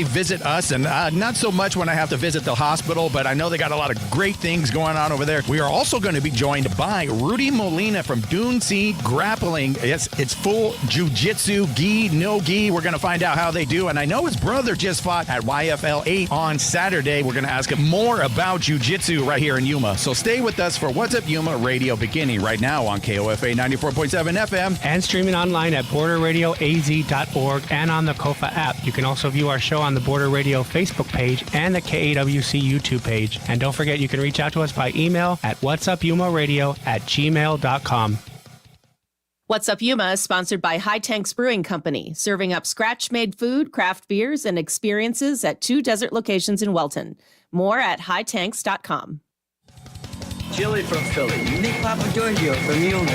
Visit us, and not so much when I have to visit the hospital, but I know they got a lot of great things going on over there. We are also going to be joined by Rudy Molina from Dune Grappling. Yes, it's full jiu-jitsu, gi, no gi. We're going to find out how they do, and I know his brother just fought at YFL 8 on Saturday. We're going to ask him more about jiu-jitsu right here in Yuma. So stay with us for What's Up Yuma Radio, beginning right now on KOFA 94.7 FM. And streaming online at borderradioaz.org and on the KOFA app. You can also view our show on the Border Radio Facebook page and the KAWC YouTube page. And don't forget, you can reach out to us by email at whatsupyumaradio@gmail.com. What's Up Yuma is sponsored by High Tanks Brewing Company, serving up scratch-made food, craft beers, and experiences at 2 desert locations in Welton. More at hightanks.com. Chili from Philly. Nick Papagiorgio from Yuma.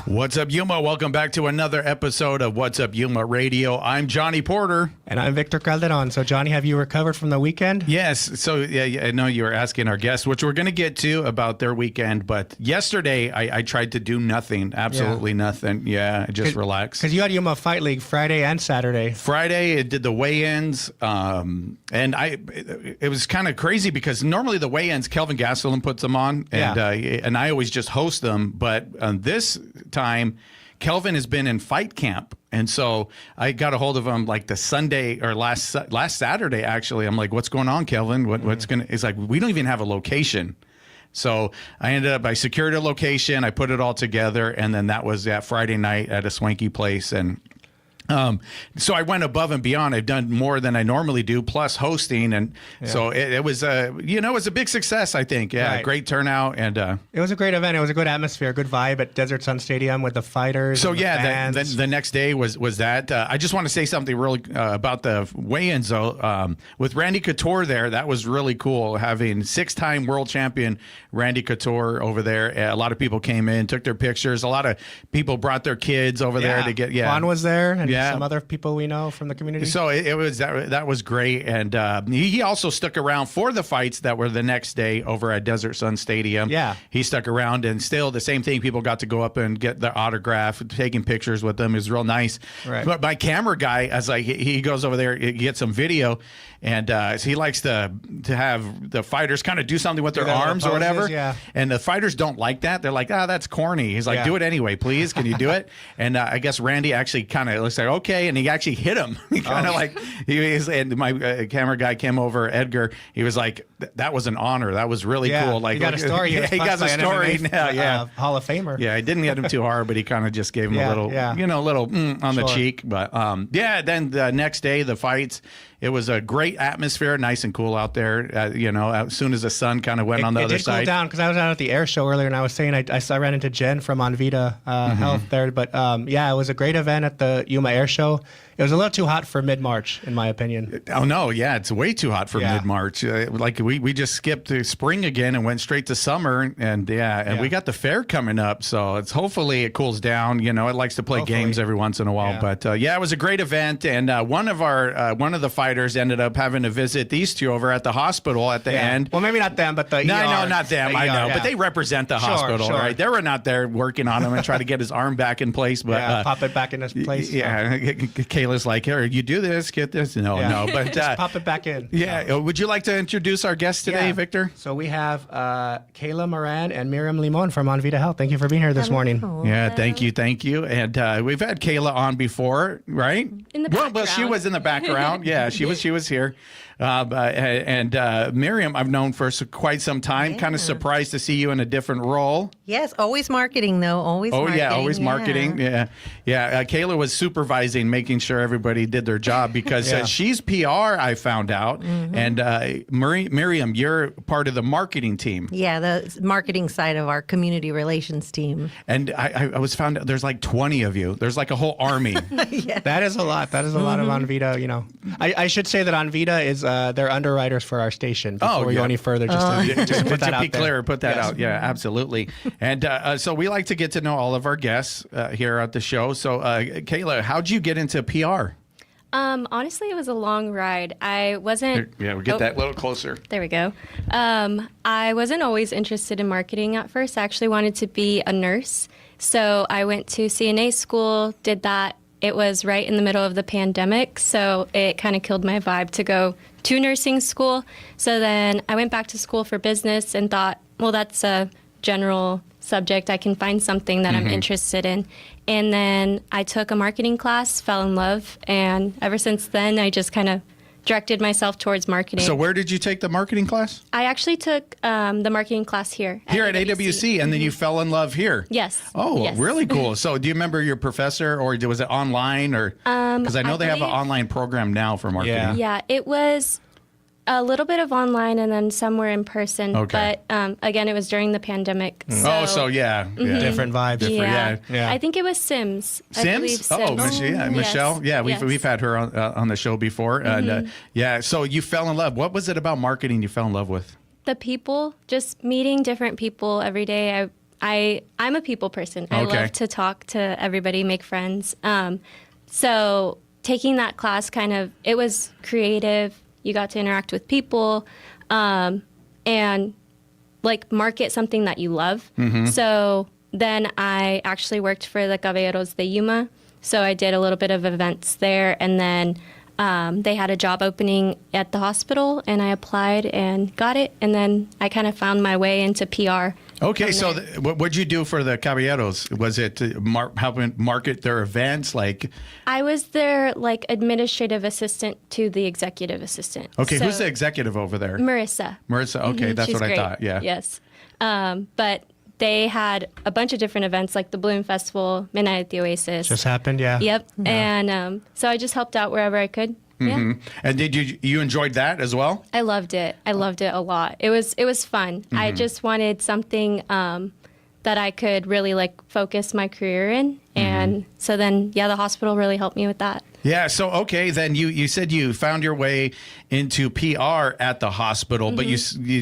What's up, Yuma? Welcome back to another episode of What's Up Yuma Radio. I'm Johnny Porter. And I'm Victor Calderon. So, Johnny, have you recovered from the weekend? Yes. So, yeah, I know you were asking our guests, which we're going to get to about their weekend. But yesterday, I tried to do nothing, absolutely nothing. Yeah, just relax. Because you had Yuma Fight League Friday and Saturday. Friday, it did the weigh-ins. And it was kind of crazy because normally the weigh-ins, Kelvin Gastelum puts them on. And I always just host them. But this time, Kelvin has been in fight camp, and so I got a hold of him like the Sunday or last Saturday. Actually, I'm like, "What's going on, Kelvin? What's gonna?" It's like we don't even have a location. So I secured a location, I put it all together, and then that was that Friday night at a swanky place. And so I went above and beyond. I've done more than I normally do, plus hosting, and so it was it was a big success, I think. Yeah, right. Great turnout, and it was a great event. It was a good atmosphere, good vibe at Desert Sun Stadium with the fighters. So and the next day was that. I just want to say something really about the weigh-ins though. With Randy Couture there, that was really cool. Having 6-time world champion Randy Couture over there. A lot of people came in, took their pictures. A lot of people brought their kids over there to get. Yeah, Juan was there. And some other people we know from the community. So it was that was great, and he also stuck around for the fights that were the next day over at Desert Sun Stadium. Yeah, he stuck around, and still the same thing. People got to go up and get their autograph, taking pictures with them. It was real nice. Right. But my camera guy, as he goes over there, he gets some video, and so he likes to have the fighters kind of do something with their arms or whatever. Yeah. And the fighters don't like that. They're like, that's corny. He's like, do it anyway, please. Can you do it? And I guess Randy actually kind of looks like, okay, and he actually hit him. He kind of and my camera guy came over, Edgar. He was like, "That was an honor. That was really cool." Like, he got a story. He got a story. Yeah, Hall of Famer. Yeah, I didn't hit him too hard, but he kind of just gave him a little, on the cheek. But then the next day, the fights. It was a great atmosphere, nice and cool out there. As soon as the sun kind of went on the other side. It did cool down because I was out at the air show earlier, and I was saying I ran into Jen from Onvida Health there. But it was a great event at the Yuma Air Show. It was a little too hot for mid-March, in my opinion. Oh, no. Yeah, it's way too hot for mid-March. Like we just skipped to spring again and went straight to summer. And we got the fair coming up. So it's hopefully it cools down. It likes to play games every once in a while. Yeah. But it was a great event. And one of the fighters ended up having to visit these two over at the hospital at the end. Well, maybe not them, but the No, ER. No, not them. I know. But they represent the hospital, right? They were not there working on him and trying to get his arm back in place. But pop it back in its place. Yeah. Kayla's like, here, you do this, get this. No. But just pop it back in. Yeah. No. Would you like to introduce our guests today, Victor? So we have Kayla Moran and Miriam Limon from Onvida Health. Thank you for being here this morning. Yeah, thank you. And we've had Kayla on before, right? In the background. Well, she was in the background. Yeah, she was here. And Miriam, I've known for quite some time. Yeah. Kind of surprised to see you in a different role. Yes, always marketing though. Always marketing. Yeah, always marketing. Yeah. Kayla was supervising, making sure everybody did their job because she's PR, I found out. Mm-hmm. And Miriam, you're part of the marketing team. Yeah, the marketing side of our community relations team. And I was found out there's like 20 of you. There's like a whole army. Yeah. That is a lot. That is a lot of Onvida. I should say that Onvida is they're underwriters for our station. Before we go any further, just to put that out there. Put that out. Yeah, absolutely. And so we like to get to know all of our guests here at the show. So Kayla, how'd you get into PR? Honestly, it was a long ride. I wasn't... Yeah, we'll get that a little closer. There we go. I wasn't always interested in marketing at first. I actually wanted to be a nurse. So I went to CNA school, did that it was right in the middle of the pandemic, so it kind of killed my vibe to go to nursing school. So then I went back to school for business and thought, well, that's a general subject. I can find something that I'm interested in. And then I took a marketing class, fell in love, and ever since then, I just kind of directed myself towards marketing. So where did you take the marketing class? I actually took the marketing class here. Here at AWC, and then you fell in love here. Yes. Oh, Yes. really cool. So do you remember your professor, or was it online? Or because I know they have an online program now for marketing. Yeah, it was a little bit of online and then somewhere in person. Okay. But again, it was during the pandemic. So, yeah. Different vibes. yeah. I think it was Sims. I believe Sims? Oh, Michelle. Yeah, we've had her on the show before. And so you fell in love. What was it about marketing you fell in love with? The people, just meeting different people every day. I'm a people person. I love to talk to everybody, make friends. So taking that class it was creative. You got to interact with people and like market something that you love. So then I actually worked for the Caballeros de Yuma. So I did a little bit of events there, and then they had a job opening at the hospital, and I applied and got it. And then I kind of found my way into PR. Okay, so what'd you do for the Caballeros? Was it to helping market their events? Like, I was their administrative assistant to the executive assistant. Okay, So, who's the executive over there? Marissa. Okay, that's She's what great. I thought. Yeah. Yes. But they had a bunch of different events like the Bloom Festival, Midnight at the Oasis. Just happened, yeah. Yep. Yeah. And so I just helped out wherever I could. Yeah. And did you enjoyed that as well? I loved it. I loved it a lot. It was fun. I just wanted something that I could really focus my career in. And so then, the hospital really helped me with that. Yeah. So, okay, then you said you found your way into PR at the hospital, but you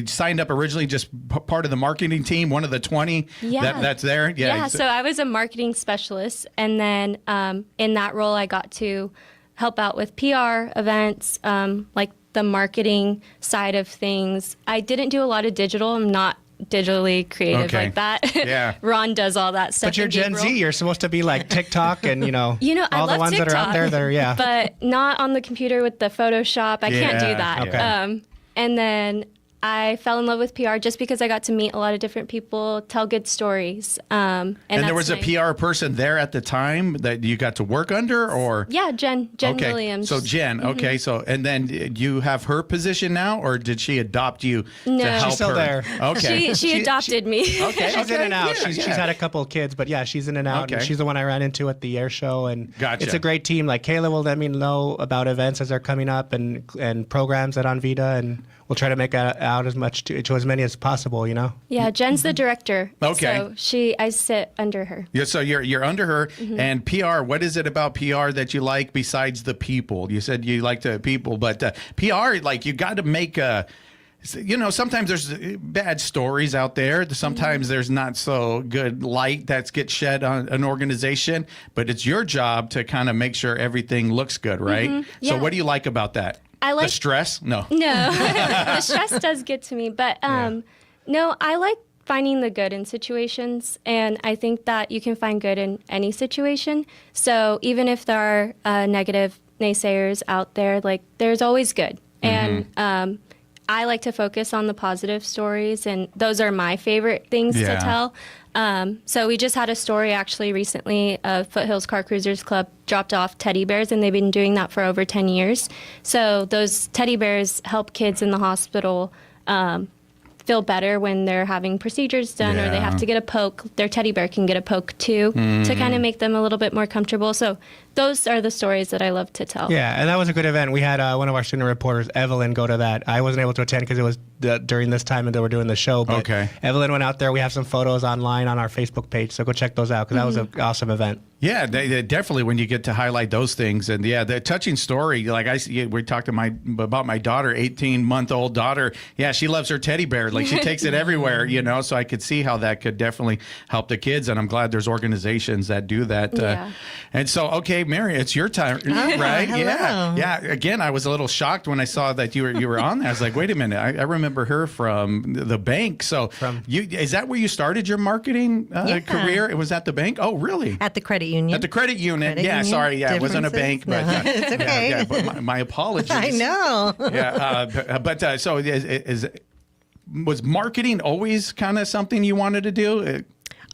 signed up originally just part of the marketing team, one of the 20 that's there. Yeah. So I was a marketing specialist. And then in that role, I got to help out with PR events, like the marketing side of things. I didn't do a lot of digital. I'm not digitally creative like that. Yeah. Ron does all that stuff. But you're Gen Z. You're supposed to be like TikTok and, all I the ones TikTok, that are out there. But not on the computer with the Photoshop. I can't do that. Okay. And then I fell in love with PR just because I got to meet a lot of different people, tell good stories. And there was a PR person there at the time that you got to work under, or? Yeah, Jen Williams. So Jen, okay. So, and then you have her position now, or did she adopt you to help She's still her? there. Okay. She adopted me. Okay. She's in and out. She's had a couple of kids, but she's in and out. Okay. And she's the one I ran into at the air show. And Gotcha. It's a great team. Like Kayla will let me know about events as they're coming up and programs at Onvida, and we'll try to make out as much to as many as possible, Yeah, Jen's the director. Okay. So I sit under her. Yeah, so you're under her. And PR, what is it about PR that you like besides the people? You said you like the people, but PR, you got to make sometimes there's bad stories out there. Sometimes there's not so good light that gets shed on an organization, but it's your job to kind of make sure everything looks good, right? So what do you like about that? I like the stress. No. The stress does get to me, but no, I like finding the good in situations, and I think that you can find good in any situation. So even if there are negative naysayers out there, there's always good. And I like to focus on the positive stories, and those are my favorite things to tell. So we just had a story actually recently. Foothills Car Cruisers Club dropped off teddy bears, and they've been doing that for over 10 years. So those teddy bears help kids in the hospital feel better when they're having procedures done or they have to get a poke. Their teddy bear can get a poke too to kind of make them a little bit more comfortable. So those are the stories that I love to tell. Yeah, and that was a good event. We had one of our student reporters, Evelyn, go to that. I wasn't able to attend because it was during this time and they were doing the show. But Evelyn went out there. We have some photos online on our Facebook page, so go check those out because that was an awesome event. Yeah, they definitely when you get to highlight those things. And the touching story, we talked about my daughter, 18-month-old daughter. Yeah, she loves her teddy bear. She takes it everywhere, so I could see how that could definitely help the kids. And I'm glad there's organizations that do that. And so, okay, okay, Mary, it's your time, right? hello. Yeah. Again, I was a little shocked when I saw that you were on there. I was like, wait a minute, I remember her from the bank. So, is that where you started your marketing career? It was at the bank. Oh, really? At the credit union. At the credit union. Credit union. Sorry. Yeah, it wasn't a bank, but No, it's okay. but my apologies. I know. So was marketing always kind of something you wanted to do?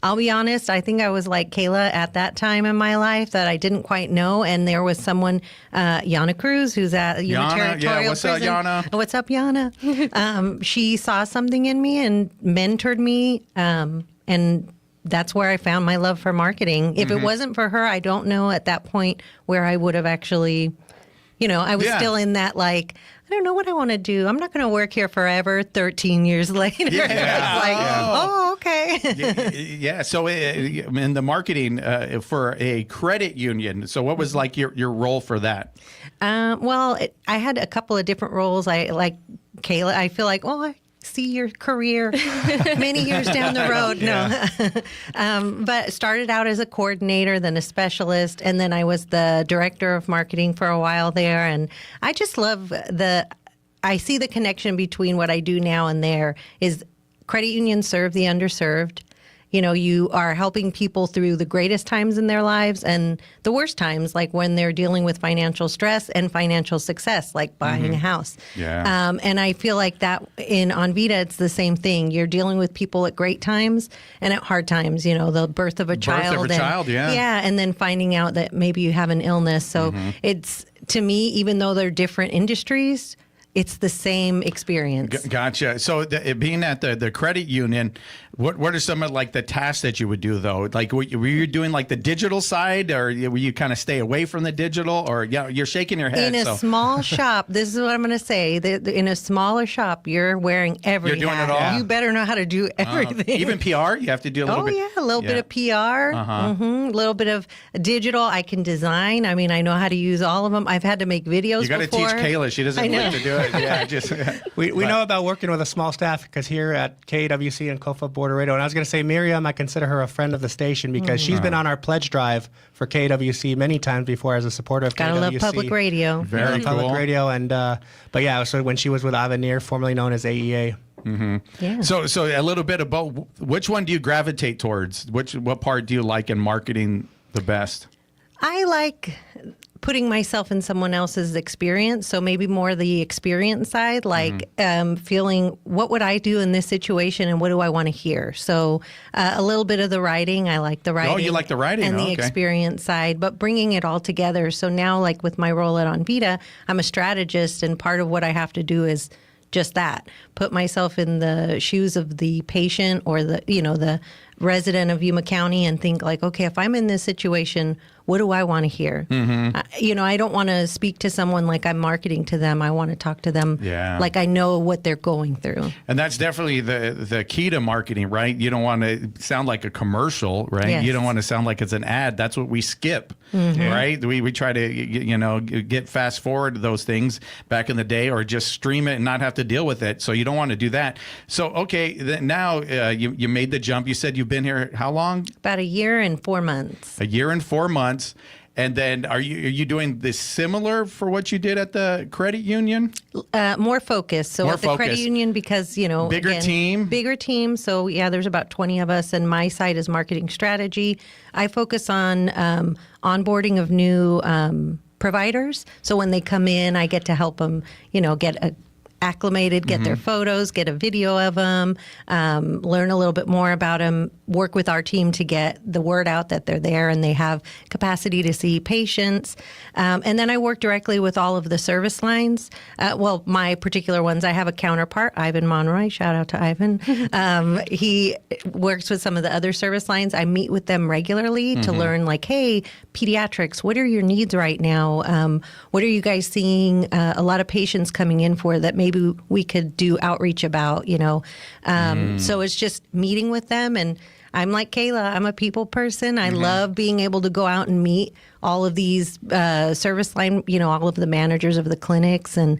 I'll be honest, I think I was like Kayla at that time in my life that I didn't quite know. And there was someone, Yana Cruz, who's at Yuma Territorial what's Prison. up, Yana? What's up, Yana? She saw something in me and mentored me. And that's where I found my love for marketing. If it wasn't for her, I don't know at that point where I would have actually, I was still in that like, I don't know what I want to do. I'm not going to work here forever. 13 years later, it's like, okay. Yeah. So in the marketing for a credit union, so what was like your role for that? I had a couple of different roles. I like Kayla. I feel like, I see your career many years down the road. No, but started out as a coordinator, then a specialist, and then I was the director of marketing for a while there. And I just love I see the connection between what I do now and there is credit unions serve the underserved. You are helping people through the greatest times in their lives and the worst times, like when they're dealing with financial stress and financial success, like buying a house. Yeah. And I feel like that in Onvida, it's the same thing. You're dealing with people at great times and at hard times, the birth of a child. Yeah, and then finding out that maybe you have an illness. So it's, to me, even though they're different industries, it's the same experience. Gotcha. So being at the credit union, what are some of like the tasks that you would do though? Like were you doing like the digital side, or were you kind of stay away from the digital? Or you're shaking your head. In a small shop, this is what I'm going to say. In a smaller shop, you're wearing every You're doing hat. it all? You better know how to do everything. Even PR, you have to do a little bit. Oh yeah, a little bit of PR, a little bit of digital. I can design. I mean, I know how to use all of them. I've had to make videos. You got to teach Kayla. She doesn't like to do it. Yeah, we know about working with a small staff because here at KWC and Kofa Border Radio, and I was going to say Miriam, I consider her a friend of the station because she's been on our pledge drive for KWC many times before as a supporter of Gotta KWC. love public radio. Very cool. Public radio, and but yeah, so when she was with Avenir, formerly known as AEA. Yeah. So a little bit about which one do you gravitate towards? What part do you like in marketing the best? I like putting myself in someone else's experience. So maybe more the experience side, like feeling what would I do in this situation and what do I want to hear? So a little bit of the writing. I like the writing. Oh, you like the writing? And the okay. experience side, but bringing it all together. So now, like with my role at Onvida, I'm a strategist, and part of what I have to do is just that, put myself in the shoes of the patient or the resident of Yuma County and think like, okay, if I'm in this situation, what do I want to hear? I don't want to speak to someone like I'm marketing to them. I want to talk to them like I know what they're going through. And that's definitely the key to marketing, right? You don't want to sound like a commercial, right? Yes. You don't want to sound like it's an ad. That's what we skip, right? We try to get fast forward those things back in the day, or just stream it and not have to deal with it. So you don't want to do that. So okay, now you made the jump. You said you've been here how long? About a year and 4 months. A year and 4 months. And then are you doing this similar for what you did at the credit union? More focused. So at the credit union, because, Bigger team. So yeah, there's about 20 of us, and my side is marketing strategy. I focus on onboarding of new providers. So when they come in, I get to help them, get acclimated, get their photos, get a video of them, learn a little bit more about them, work with our team to get the word out that they're there and they have capacity to see patients. And then I work directly with all of the service lines. My particular ones, I have a counterpart, Ivan Monroy. Shout out to Ivan. He works with some of the other service lines. I meet with them regularly to learn like, hey, pediatrics, what are your needs right now? What are you guys seeing a lot of patients coming in for that maybe we could do outreach about, So it's just meeting with them. And I'm like Kayla, I'm a people person. I love being able to go out and meet all of these service line, all of the managers of the clinics and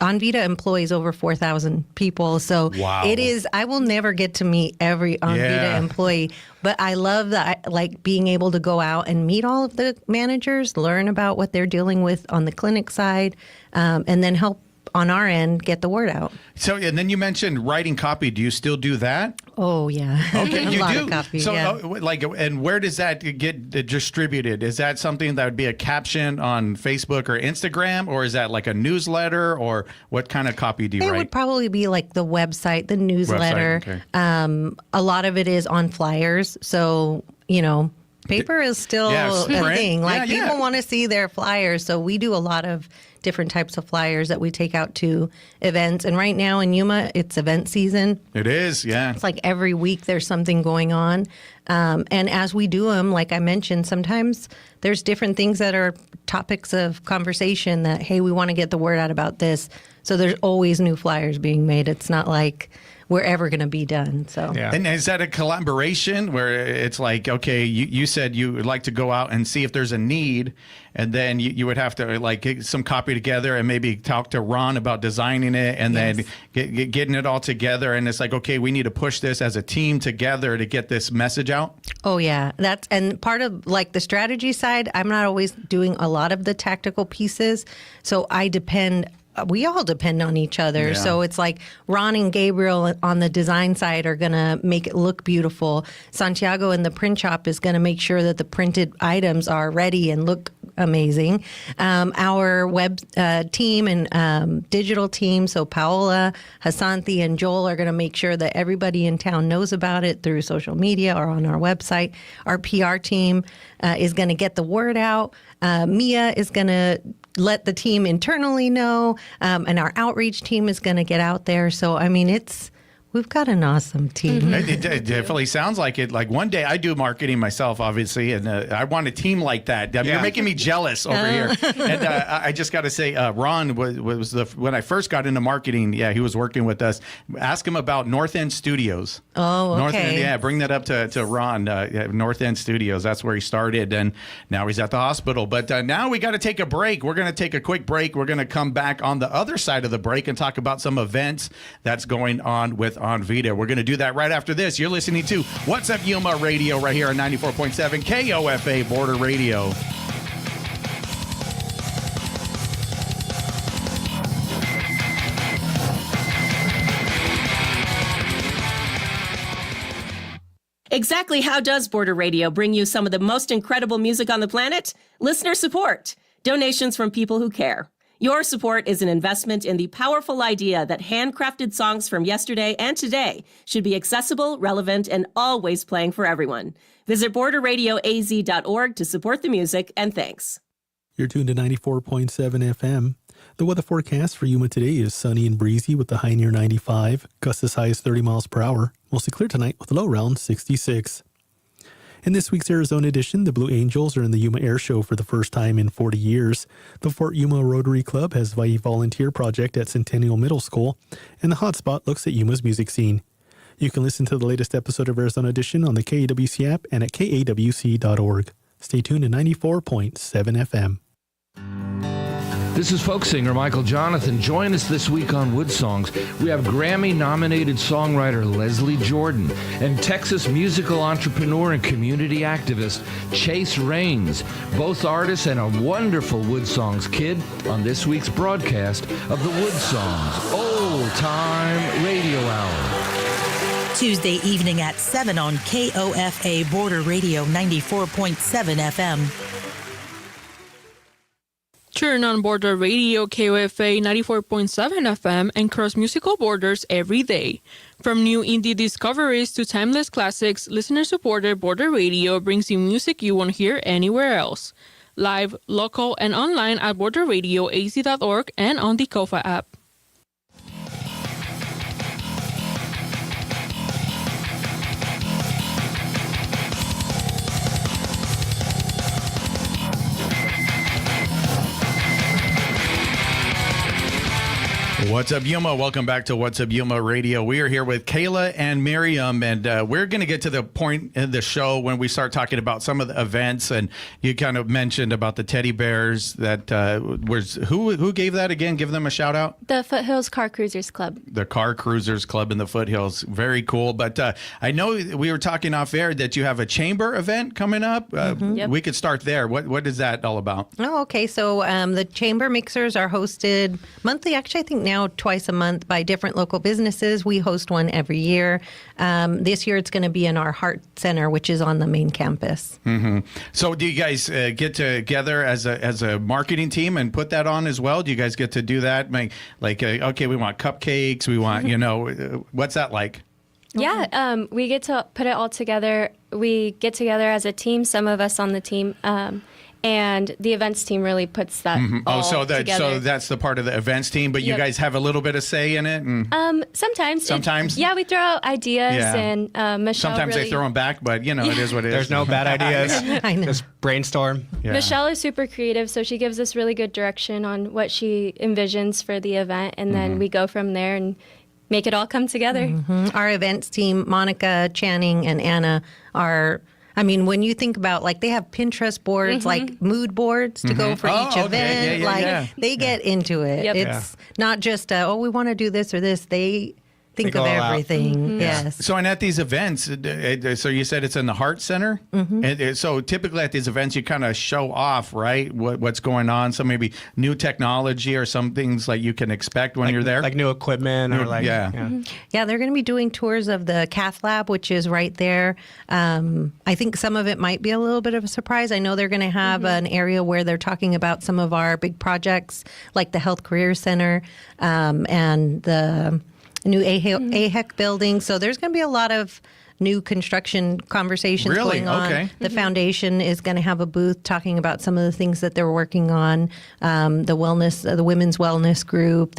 Onvida employs over 4,000 people. So Wow. it is, I will never get to meet every Onvida employee, but I love that, like being able to go out and meet all of the managers, learn about what they're dealing with on the clinic side, and then help on our end get the word out. So, and then you mentioned writing copy. Do you still do that? Oh, yeah. Okay, A you lot do. of copy, So, yeah. like, and where does that get distributed? Is that something that would be a caption on Facebook or Instagram, or is that like a newsletter, or what kind of copy do you It write? would probably be like the website, the newsletter. Okay. A lot of it is on flyers. So, paper is still Yeah, a print. thing. Like Yeah, yeah. people want to see their flyers. So we do a lot of different types of flyers that we take out to events. And right now in Yuma, it's event season. It is, yeah. It's like every week there's something going on. And as we do them, like I mentioned, sometimes there's different things that are topics of conversation that, hey, we want to get the word out about this. So there's always new flyers being made. It's not like we're ever going to be done. So Yeah. And is that a collaboration where it's like, okay, you said you would like to go out and see if there's a need, and then you would have to like get some copy together and maybe talk to Ron about designing it, and then getting it all together. And it's like, okay, we need to push this as a team together to get this message out. Oh yeah, and part of like the strategy side, I'm not always doing a lot of the tactical pieces, so we all depend on each other. Yeah. So it's like Ron and Gabriel on the design side are going to make it look beautiful. Santiago in the print shop is going to make sure that the printed items are ready and look amazing. Our web team and digital team, so Paola, Hasanthi, and Joel are going to make sure that everybody in town knows about it through social media or on our website. Our PR team is going to get the word out. Mia is going to let the team internally know, and our outreach team is going to get out there. So, I mean, we've got an awesome team. It definitely sounds like it. Like one day I do marketing myself, obviously, and I want a team like that. I mean, You're making me jealous over here. And I just got to say, Ron was when I first got into marketing. Yeah, he was working with us. Ask him about North End Studios. Oh, okay. North End, bring that up to Ron. North End Studios. That's where he started, and now he's at the hospital. But now we got to take a break. We're going to take a quick break. We're going to come back on the other side of the break and talk about some events that's going on with Onvida. We're going to do that right after this. You're listening to What's Up Yuma Radio right here on 94.7 KOFA Border Radio. Exactly how does Border Radio bring you some of the most incredible music on the planet? Listener support. Donations from people who care. Your support is an investment in the powerful idea that handcrafted songs from yesterday and today should be accessible, relevant, and always playing for everyone. Visit borderradioaz.org to support the music, and thanks. You're tuned to 94.7 FM. The weather forecast for Yuma today is sunny and breezy with the high near 95, gusts as high as 30 miles per hour. Mostly clear tonight with a low around 66. In this week's Arizona edition, the Blue Angels are in the Yuma Air Show for the first time in 40 years. The Fort Yuma Rotary Club has a volunteer project at Centennial Middle School, and the Hotspot looks at Yuma's music scene. You can listen to the latest episode of Arizona Edition on the KAWC app and at kawc.org. Stay tuned to 94.7 FM. This is folk singer Michael Jonathan. Join us this week on Wood Songs. We have Grammy-nominated songwriter Leslie Jordan and Texas musical entrepreneur and community activist Chase Raines, both artists and a wonderful Wood Songs kid on this week's broadcast of the Wood Songs Old Time Radio Hour. Tuesday evening at 7 on KOFA Border Radio 94.7 FM. Turn on Border Radio KOFA 94.7 FM and cross musical borders every day. From new indie discoveries to timeless classics, listener-supported Border Radio brings you music you won't hear anywhere else. Live, local, and online at borderradioaz.org and on the KOFA app. What's up, Yuma? Welcome back to What's Up, Yuma Radio. We are here with Kayla and Miriam, and we're going to get to the point in the show when we start talking about some of the events. And you kind of mentioned about the teddy bears. That was who gave that again? Give them a shout out. The Foothills Car Cruisers Club. The Car Cruisers Club in the Foothills. Very cool. But I know we were talking off air that you have a chamber event coming up. Yep. We could start there. What is that all about? Oh, okay. So the chamber mixers are hosted monthly. Actually, I think now twice a month by different local businesses. We host one every year. This year it's going to be in our Heart Center, which is on the main campus. Mm-hmm. So do you guys get together as a marketing team and put that on as well? Do you guys get to do that? Okay, we want cupcakes. We want, what's that like? Yeah, we get to put it all together. We get together as a team, some of us on the team, and the events team really puts that all together. So that's the part of the events team, but you guys have a little bit of say in it? And Sometimes. Sometimes? Yeah, we throw out ideas, and Michelle sometimes really, they throw them back, but, it is what it is. There's no bad ideas. I know. Just brainstorm. Yeah. Michelle is super creative, so she gives us really good direction on what she envisions for the event, and then we go from there and make it all come together. Our events team, Monica, Channing, and Anna are... I mean, when you think about, they have Pinterest boards, mood boards to go for each event. They get into it. Yep. It's not just, we want to do this or this. They think of everything. Yes. So, and at these events, so you said it's in the Heart Center? And so typically at these events, you kind of show off, right, what's going on. So maybe new technology or some things you can expect when you're there? Like new equipment Yeah, they're going to be doing tours of the cath lab, which is right there. I think some of it might be a little bit of a surprise. I know they're going to have an area where they're talking about some of our big projects, like the Health Career Center and the new AHEC building. So there's going to be a lot of new construction conversations going on. Okay. The foundation is going to have a booth talking about some of the things that they're working on. The wellness, the women's wellness group.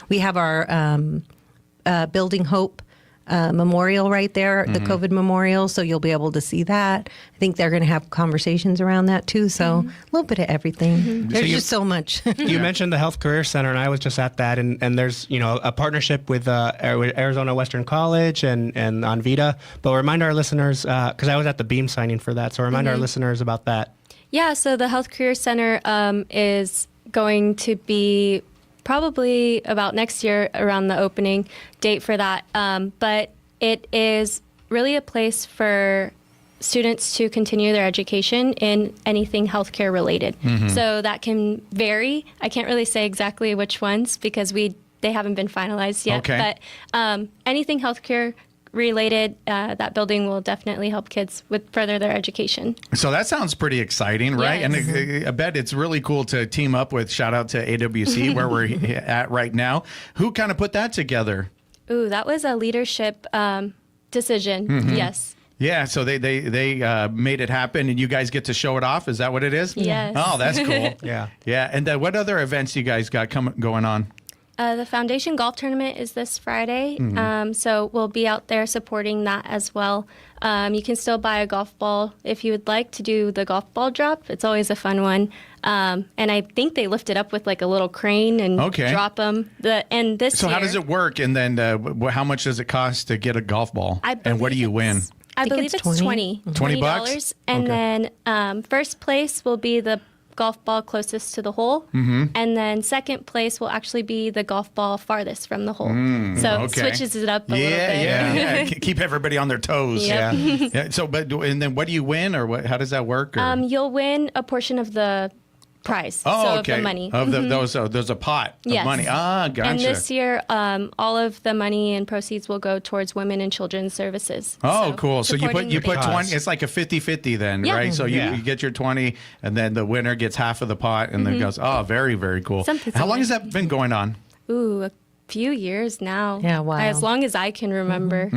We have our Building Hope memorial right there, the COVID memorial. So you'll be able to see that. I think they're going to have conversations around that too. So a little bit of everything. There's just so much. You mentioned the Health Career Center, and I was just at that. And there's a partnership with Arizona Western College and Onvida. But remind our listeners, because I was at the Beam signing for that. So remind our listeners about that. Yeah. So the Health Career Center is going to be probably about next year around the opening date for that. But it is really a place for students to continue their education in anything healthcare related. So that can vary. I can't really say exactly which ones because they haven't been finalized yet. Okay. But anything healthcare related, that building will definitely help kids with further their education. So that sounds pretty exciting, right? Yes. And I bet it's really cool to team up with, shout out to AWC, where we're at right now. Who kind of put that together? Ooh, that was a leadership decision. Yes. Yeah, so they made it happen, and you guys get to show it off. Is that what it is? Yes. Oh, that's cool. Yeah. And what other events you guys got going on? The Foundation Golf Tournament is this Friday, so we'll be out there supporting that as well. You can still buy a golf ball if you would like to do the golf ball drop. It's always a fun one. And I think they lift it up with a little crane and drop them. So how does it work? And then how much does it cost to get a golf ball? And what do you win? I believe it's $20. $20? And then first place will be the golf ball closest to the hole, and then second place will actually be the golf ball farthest from the hole. So it switches it up a little bit. Yeah. Keep everybody on their toes. Yep. Yeah. So, and then what do you win, or what? How does that work? Or? You'll win a portion of the prize. Of the money. Of there's a pot of money. Ah, gotcha. And this year, all of the money and proceeds will go towards women and children's services. Oh, cool. So you put 20. It's like a 50-50 then, Yeah. right? So you get your 20, and then the winner gets half of the pot, and then goes. Oh, very, very cool. How long has that been going on? Ooh, a few years now. Yeah, wow. As long as I can remember.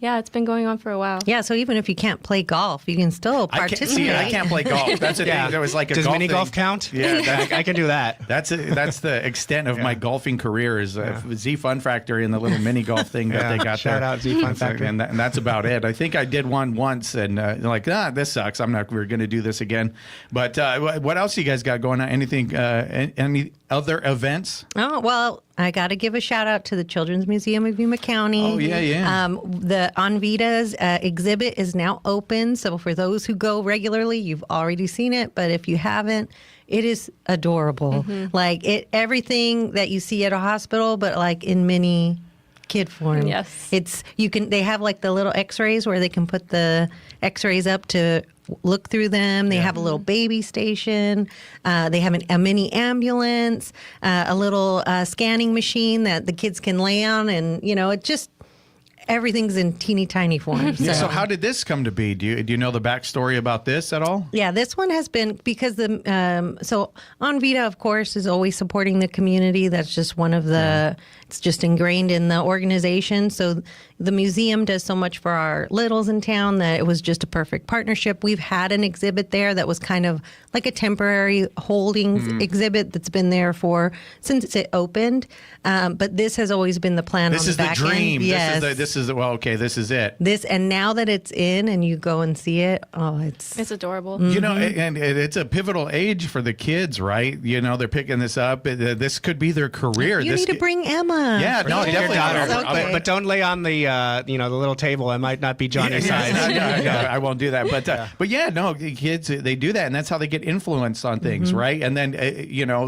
Yeah, it's been going on for a while. Yeah, so even if you can't play golf, you can still participate. I can't play golf. That's the thing. There was like a Does golf mini thing. golf count? Yeah, I can do that. That's the extent of my golfing career is Z Fun Factory and the little mini golf thing that they got Shout there. out Z Fun Factory. And that's about it. I think I did one once, and this sucks. We're going to do this again. But what else you guys got going on? Anything? Any other events? Oh, well, I got to give a shout out to the Children's Museum of Yuma County. Oh, yeah. The Onvida's exhibit is now open. So for those who go regularly, you've already seen it. But if you haven't, it is adorable. Like everything that you see at a hospital, but like in mini kid form. Yes. They have like the little x-rays where they can put the x-rays up to look through them. They have a little baby station. They have a mini ambulance, a little scanning machine that the kids can lay on. And, it just, everything's in teeny tiny form. So how did this come to be? Do you know the backstory about this at all? Yeah, this one has been because so Onvida, of course, is always supporting the community. That's just one of the, it's just ingrained in the organization. So the museum does so much for our littles in town that it was just a perfect partnership. We've had an exhibit there that was kind of like a temporary holdings exhibit that's been there since it opened. But this has always been the plan. This on is the the back dream. End. Yes. This is it. And now that it's in and you go and see it, it's adorable. And it's a pivotal age for the kids, right? They're picking this up. This could be their career. You need to bring Emma. Yeah, no, definitely. Okay. But don't lay on the the little table. It might not be Johnny's size. I won't do that. But the kids, they do that, and that's how they get influenced on things, right? And then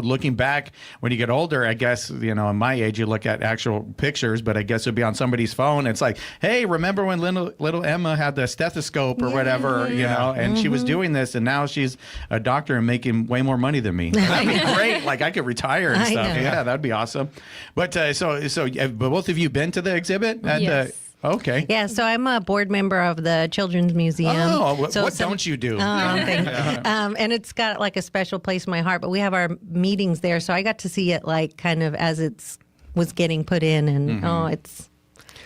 looking back when you get older, I guess in my age, you look at actual pictures, but I guess it'd be on somebody's phone. It's like, hey, remember when little Emma had the stethoscope or whatever, and she was doing this, and now she's a doctor and making way more money than me. That'd be great. Like I could retire and stuff. Yeah, that'd be awesome. But so have both of you been to the exhibit? Yes. Okay. Yeah, so I'm a board member of the Children's Museum. Oh, what don't you do? Thank you. And it's got like a special place in my heart, but we have our meetings there, so I got to see it like kind of as it was getting put in, and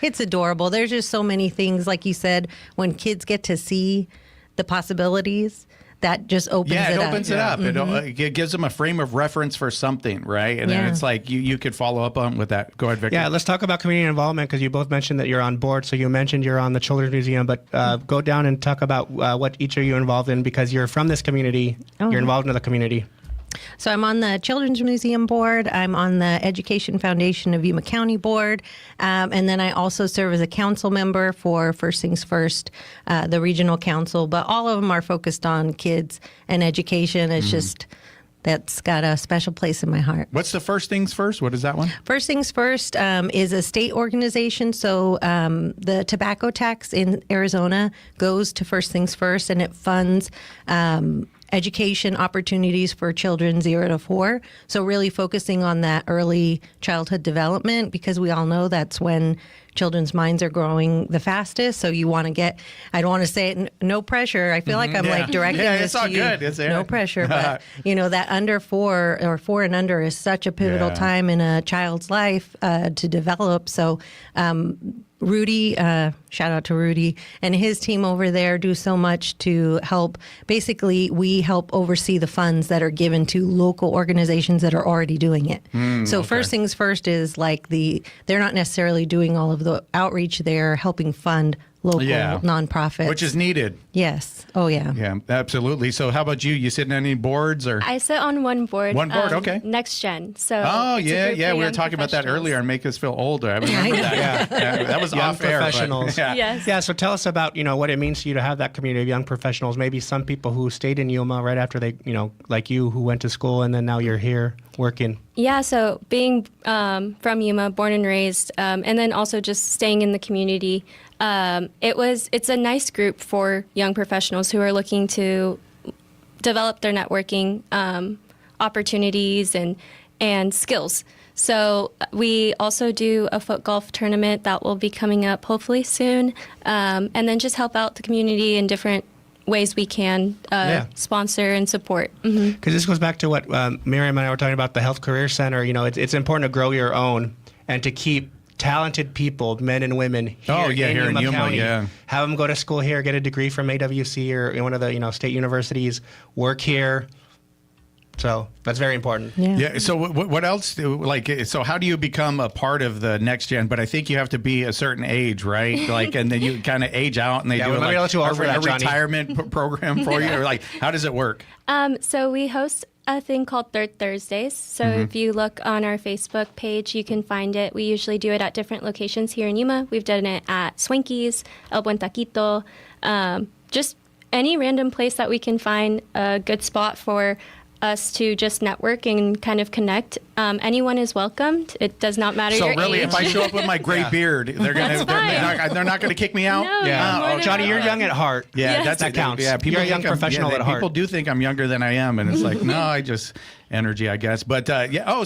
it's adorable. There's just so many things, like you said, when kids get to see the possibilities, that just opens it up. Yeah, it opens it up. It gives them a frame of reference for something, right? And then it's like you could follow up on with that. Go ahead, Victor. Yeah, let's talk about community involvement because you both mentioned that you're on board. So you mentioned you're on the Children's Museum, but go down and talk about what each of you are involved in because you're from this community. You're involved in the community. So I'm on the Children's Museum board. I'm on the Education Foundation of Yuma County board. And then I also serve as a council member for First Things First, the regional council. But all of them are focused on kids and education. It's just, that's got a special place in my heart. What's the First Things First? What is that one? First Things First is a state organization. So the tobacco tax in Arizona goes to First Things First, and it funds education opportunities for children 0 to 4. So really focusing on that early childhood development, because we all know that's when children's minds are growing the fastest. So you want to get, I don't want to say it, no pressure. I feel like I'm like directing this to you. It's all good. No pressure. But, that under 4 or 4 and under is such a pivotal time in a child's life to develop. So Rudy, shout out to Rudy, and his team over there do so much to help. Basically, we help oversee the funds that are given to local organizations that are already doing it. So First Things First is like they're not necessarily doing all of the outreach, they're helping fund local nonprofits. Which is needed. Yes. Oh, yeah. Yeah, absolutely. So how about you? You sitting on any boards or? I sit on one board. One board, okay. NexGen. So we were talking about that earlier and make us feel older. I remember that. That was off air. Professionals. Yes. Yeah, so tell us about, what it means to you to have that community of young professionals, maybe some people who stayed in Yuma right after they, like you, who went to school and then now you're here working. Yeah, so being from Yuma, born and raised, and then also just staying in the community, it's a nice group for young professionals who are looking to develop their networking opportunities and skills. So we also do a foot golf tournament that will be coming up hopefully soon, and then just help out the community in different ways we can sponsor and support. Because this goes back to what Miriam and I were talking about, the Health Career Center. It's important to grow your own and to keep talented people, men and women, here in Yuma County. Have them go to school here, get a degree from AWC or one of the state universities, work here. So that's very important. Yeah. So what else? So how do you become a part of the NexGen? But I think you have to be a certain age, right? And then you kind of age out, and they do a retirement program for you. Or how does it work? So we host a thing called Third Thursdays. So if you look on our Facebook page, you can find it. We usually do it at different locations here in Yuma. We've done it at Swinky's, El Buen Taquito, just any random place that we can find a good spot for us to just network and kind of connect. Anyone is welcomed. It does not matter your really, age. if I show up with my gray beard, they're not gonna kick me out. No, Johnny, you're young at heart. Yeah, Yes. That counts. Yeah, people You're a young think professional at heart. People do think I'm younger than I am, and it's like, no, I just energy, I guess. But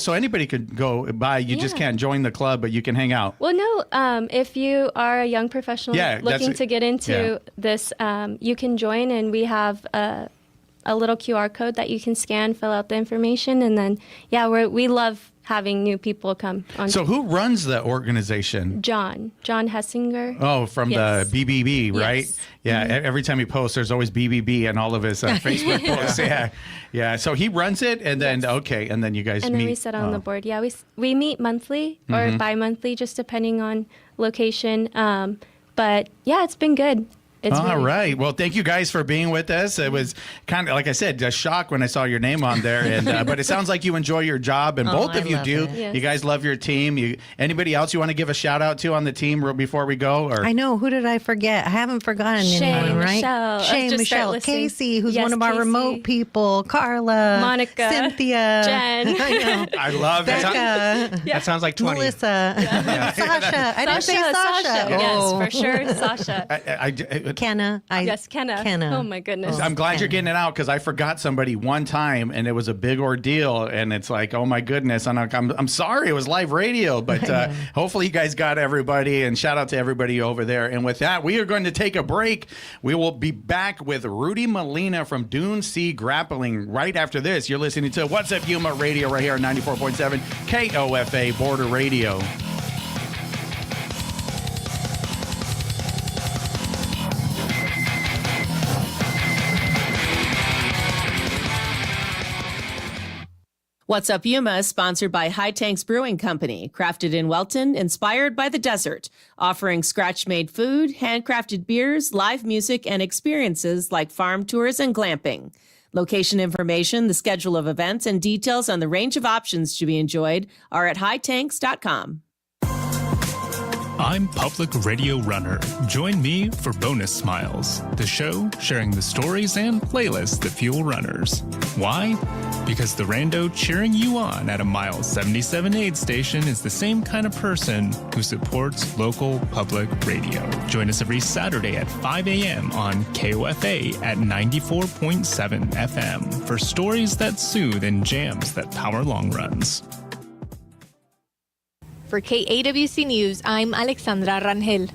so anybody could go by. You just can't join the club, but you can hang out. Well, no. If you are a young professional looking to get into this, you can join, and we have a little QR code that you can scan, fill out the information, and then we love having new people come on. So who runs the organization? John Hessinger. Oh, from the BBB, right? Yes. Yeah. Every time he posts, there's always BBB and all of his Facebook posts. Yeah. So he runs it, and then and then you guys and meet. then we sit on the board. Yeah, we meet monthly or bi-monthly, just depending on location. But yeah, it's been good. All right. Well, thank you guys for being with us. It was kind of, like I said, a shock when I saw your name on there. And but it sounds like you enjoy your job, and both of you do. Yes. You guys love your team. Anybody else you want to give a shout out to on the team before we go? Or I know. Who did I forget? I haven't forgotten anyone, right? Michelle. Shay, Michelle, Casey, who's one of our remote people, Carla, Monica, Cynthia, Jen. I know. I love Becca. That sounds like 20. Melissa, Sasha. I didn't say Sasha. Yes, for sure, Sasha. Kenna. Yes, Kenna. Oh my goodness. I'm glad you're getting it out, because I forgot somebody one time, and it was a big ordeal, and it's like, oh my goodness, and I'm sorry, it was live radio, but hopefully you guys got everybody, and shout out to everybody over there. And with that, we are going to take a break. We will be back with Rudy Molina from Dune C Grappling right after this. You're listening to What's Up Yuma Radio right here on 94.7 KOFA Border Radio. What's Up Yuma is sponsored by High Tanks Brewing Company, crafted in Welton, inspired by the desert, offering scratch-made food, handcrafted beers, live music, and experiences like farm tours and glamping. Location information, the schedule of events, and details on the range of options to be enjoyed are at hightanks.com. I'm Public Radio Runner. Join me for Bonus Smiles, the show sharing the stories and playlists that fuel runners. Why? Because the rando cheering you on at a mile 77 aid station is the same kind of person who supports local public radio. Join us every Saturday at 5 a.m. on KOFA at 94.7 FM for stories that soothe and jams that power long runs. For KAWC News, I'm Alexandra Rangel.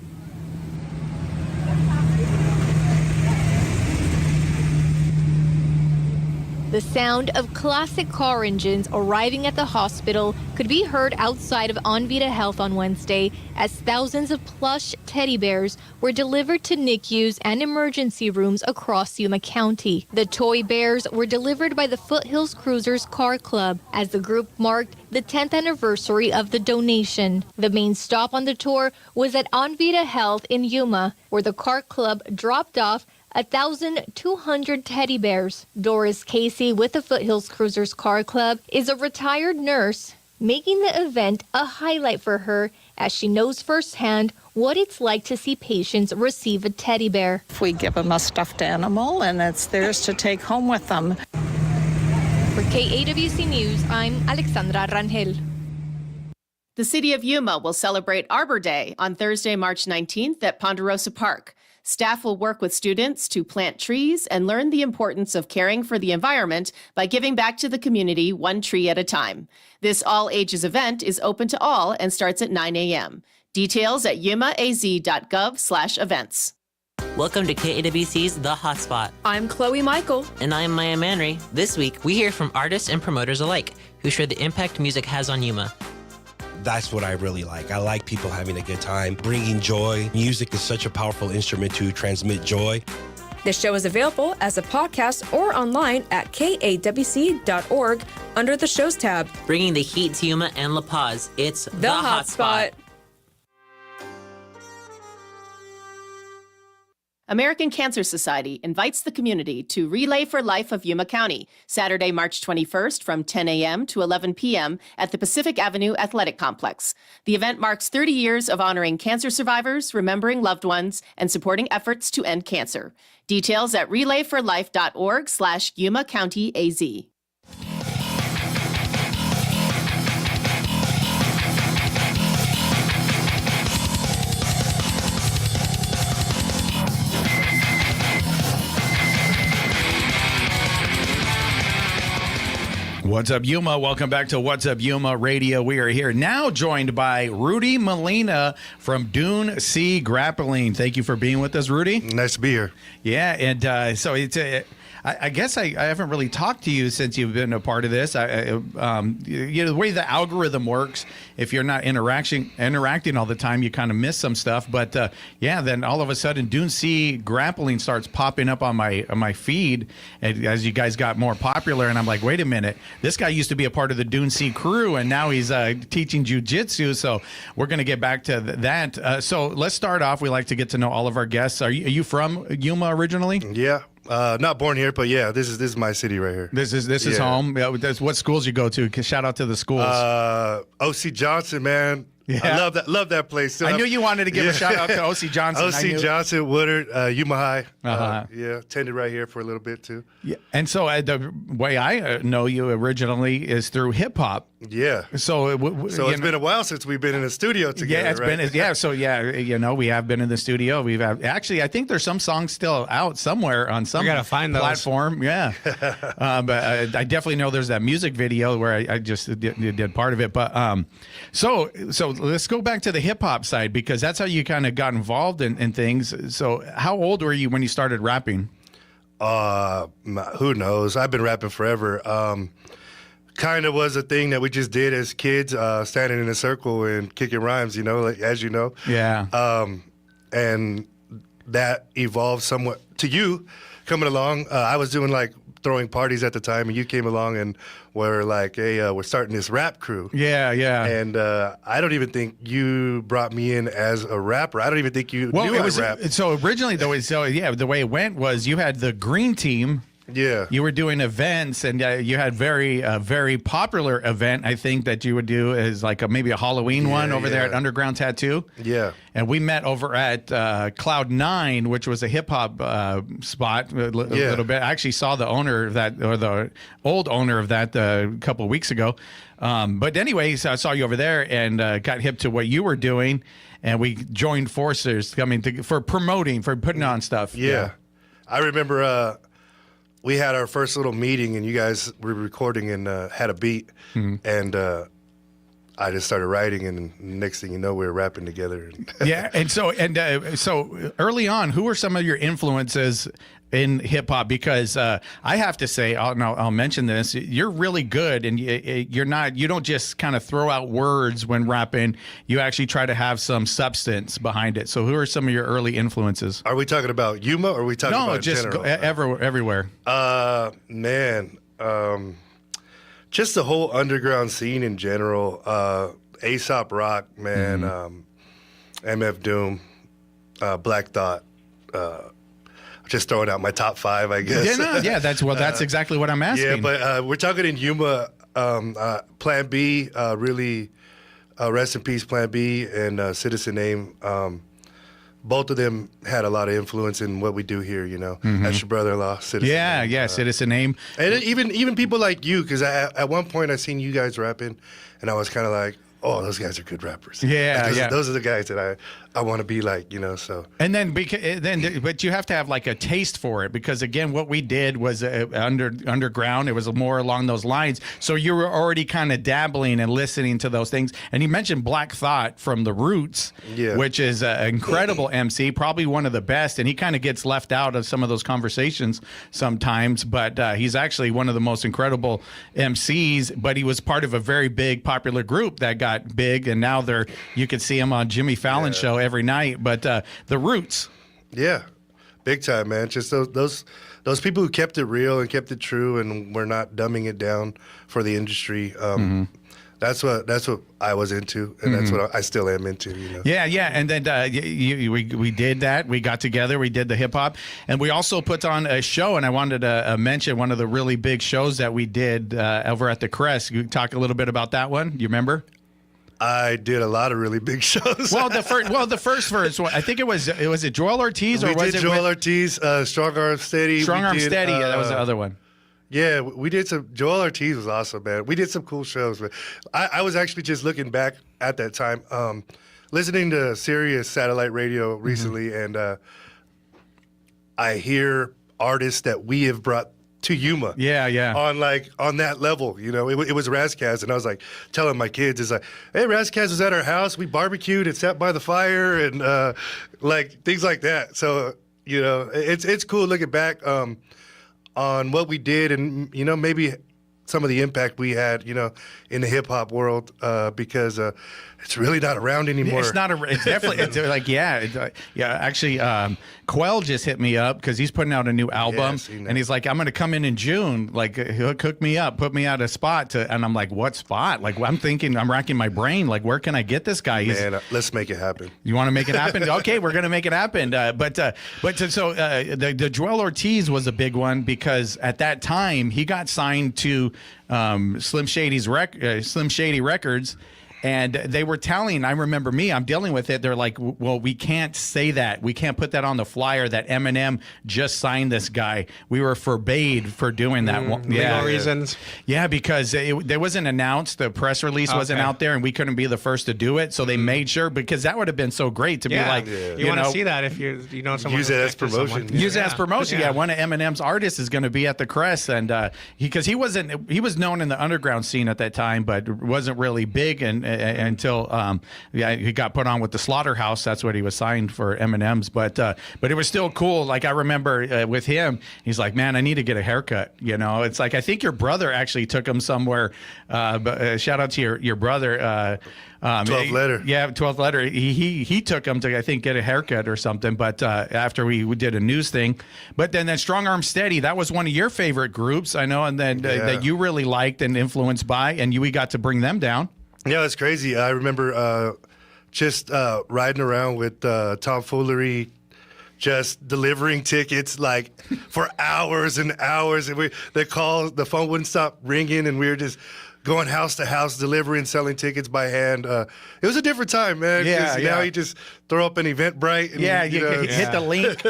The sound of classic car engines arriving at the hospital could be heard outside of Onvida Health on Wednesday as thousands of plush teddy bears were delivered to NICUs and emergency rooms across Yuma County. The toy bears were delivered by the Foothills Cruisers Car Club as the group marked the 10th anniversary of the donation. The main stop on the tour was at Onvida Health in Yuma, where the car club dropped off 1,200 teddy bears. Doris Casey with the Foothills Cruisers Car Club is a retired nurse, making the event a highlight for her as she knows firsthand what it's like to see patients receive a teddy bear. We give them a stuffed animal and it's theirs to take home with them. For KAWC News, I'm Alexandra Rangel. The city of Yuma will celebrate Arbor Day on Thursday, March 19th at Ponderosa Park. Staff will work with students to plant trees and learn the importance of caring for the environment by giving back to the community one tree at a time. This all-ages event is open to all and starts at 9 a.m. Details at yumaaz.gov/events. Welcome to KAWC's The Hotspot. I'm Chloe Michael. And I'm Maya Manry. This week, we hear from artists and promoters alike who share the impact music has on Yuma. That's what I really like. I like people having a good time, bringing joy. Music is such a powerful instrument to transmit joy. This show is available as a podcast or online at kawc.org under the shows tab. Bringing the heat to Yuma and La Paz, it's The Hotspot. American Cancer Society invites the community to Relay for Life of Yuma County, Saturday, March 21st from 10 a.m. to 11 p.m. at the Pacific Avenue Athletic Complex. The event marks 30 years of honoring cancer survivors, remembering loved ones, and supporting efforts to end cancer. Details at relayforlife.org/Yuma County AZ. What's up, Yuma? Welcome back to What's Up, Yuma Radio. We are here now joined by Rudy Molina from Dune C Grappling. Thank you for being with us, Rudy. Nice to be here. Yeah, and so it's I guess I haven't really talked to you since you've been a part of this. The way the algorithm works, if you're not interacting all the time, you kind of miss some stuff. But then all of a sudden, Dune C Grappling starts popping up on my feed as you guys got more popular, and I'm like, wait a minute, this guy used to be a part of the Dune C crew, and now he's teaching jiu-jitsu. So we're going to get back to that. So let's start off. We like to get to know all of our guests. Are you from Yuma originally? Yeah. Not born here, but yeah, this is my city right here. This is home. Yeah, what schools you go to? Shout out to the schools. OC Johnson, man. Yeah. I love that place. So I knew you wanted to give a shout out to OC Johnson. OC Johnson, Woodard, Yuma High. Attended right here for a little bit too. Yeah, and so the way I know you originally is through hip hop. Yeah. So it's been a while since we've been in the studio together. Yeah, it's right? been. So we have been in the studio. Actually, I think there's some songs still out somewhere on some platform. Yeah. But I definitely know there's that music video where I just did part of it. But so let's go back to the hip hop side, because that's how you kind of got involved in things. So how old were you when you started rapping? Who knows? I've been rapping forever. Kind of was a thing that we just did as kids, standing in a circle and kicking rhymes, as you know. Yeah. And that evolved somewhat to you coming along. I was doing throwing parties at the time, and you came along and were like, hey, we're starting this rap crew. Yeah. And I don't even think you brought me in as a rapper. I don't even think you knew I rap. So originally, the way it went was you had the green team. Yeah. You were doing events, and you had very popular event, I think, that you would do is maybe a Halloween one over there at Underground Tattoo. Yeah. And we met over at Cloud 9, which was a hip hop spot a little bit. I actually saw the owner of that, or the old owner of that, a couple of weeks ago. But anyways, I saw you over there and got hip to what you were doing, and we joined forces for putting on stuff. Yeah. I remember we had our first little meeting, and you guys were recording and had a beat, and I just started writing, and next thing you know, we were rapping together. Yeah, and so early on, who were some of your influences in hip hop? Because I have to say, I'll mention this. You're really good, and you don't just kind of throw out words when rapping. You actually try to have some substance behind it. So who are some of your early influences? Are we talking about Yuma, or are we talking about just general? everywhere. Man, just the whole underground scene in general. Aesop Rock, man. MF Doom, Black Thought. Just throwing out my top 5, I guess. That's exactly what I'm asking. Yeah, but we're talking in Yuma. Plan B, really, rest in peace, Plan B, and Citizen Name. Both of them had a lot of influence in what we do here. That's your brother-in-law, Citizen Name. Citizen Name. And even people like you, because at one point I seen you guys rapping, and I was kind of like, oh, those guys are good rappers. Those are the guys that I want to be like, so. And but you have to have a taste for it, because again, what we did was underground. It was more along those lines. So you were already kind of dabbling and listening to those things. And you mentioned Black Thought from The Roots, which is an incredible MC, probably one of the best. And he kind of gets left out of some of those conversations sometimes, but he's actually one of the most incredible MCs. But he was part of a very big popular group that got big, and now you can see him on Jimmy Fallon's show every night. But The Roots, big time, man. Just those people who kept it real and kept it true, and were not dumbing it down for the industry. that's what I was into, and that's what I still am into. You know. Yeah, and then we did that. We got together. We did the hip hop, and we also put on a show. And I wanted to mention one of the really big shows that we did over at the Crest. You talk a little bit about that one. You remember? I did a lot of really big shows. Well, the first verse, I think it was Joel Ortiz, or was it Joel Ortiz, Strong Arm Steady. Strong Arm Steady. Yeah, that was the other one. Yeah, we did some. Joel Ortiz was awesome, man. We did some cool shows. But I was actually just looking back at that time, listening to Sirius satellite radio recently, and I hear artists that we have brought to Yuma. Yeah. On that level, you know, it was Razkaz, and I was like telling my kids, it's like, hey, Razkaz was at our house. We barbecued and sat by the fire, and like things like that. So you know, it's cool looking back. On what we did, and you know, maybe some of the impact we had, you know, in the hip hop world, because it's really not around anymore. It's not. It's definitely. It's like Actually, Quell just hit me up because he's putting out a new album, and he's like, "I'm going to come in June. Like, hook me up, put me at a spot to." And I'm like, "What spot?" Like, I'm thinking, I'm racking my brain. Like, where can I get this guy? Man, let's make it happen. You want to make it happen? Okay, we're going to make it happen. The Joel Ortiz was a big one because at that time he got signed to Slim Shady Records. And they were telling, I remember I'm dealing with it. They're like, well, we can't say that. We can't put that on the flyer that Eminem just signed this guy. We were forbade for doing that. Legal reasons. Yeah, because it wasn't announced. The press release wasn't out there, and we couldn't be the first to do it. So they made sure, because that would have been so great to be like, you want to see that if you know someone. Use it as promotion. Use it as promotion. Yeah, one of Eminem's artists is going to be at the Crest, and because he was known in the underground scene at that time, but wasn't really big until he got put on with the Slaughterhouse. That's what he was signed for, Eminem's. But it was still cool. Like, I remember with him, he's like, man, I need to get a haircut. You know, it's like, I think your brother actually took him somewhere. Shout out to your brother. 12th letter. Yeah, 12th letter. He took him to, I think, get a haircut or something. But after we did a news thing, but then Strong Arm Steady, that was one of your favorite groups, I know, and then that you really liked and influenced by, and we got to bring them down. Yeah, it's crazy. I remember just riding around with tomfoolery, just delivering tickets like for hours and hours, and the phone wouldn't stop ringing, and we were just going house to house, delivering, selling tickets by hand. It was a different time, man. Now you just throw up an Eventbrite. And, you hit the link.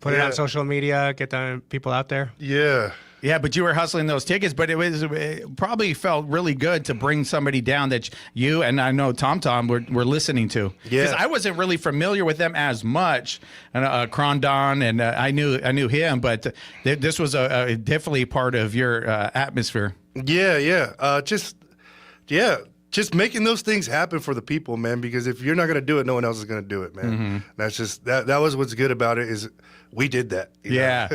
Put it on social media, get the people out there. Yeah. Yeah, but you were hustling those tickets, but it probably felt really good to bring somebody down that you and I know Tom were listening to. Yeah, because I wasn't really familiar with them as much. And Crondon, and I knew him, but this was definitely part of your atmosphere. Just making those things happen for the people, man. Because if you're not going to do it, no one else is going to do it, man. Mm-hmm. That's just that was what's good about it, is we did that. You know?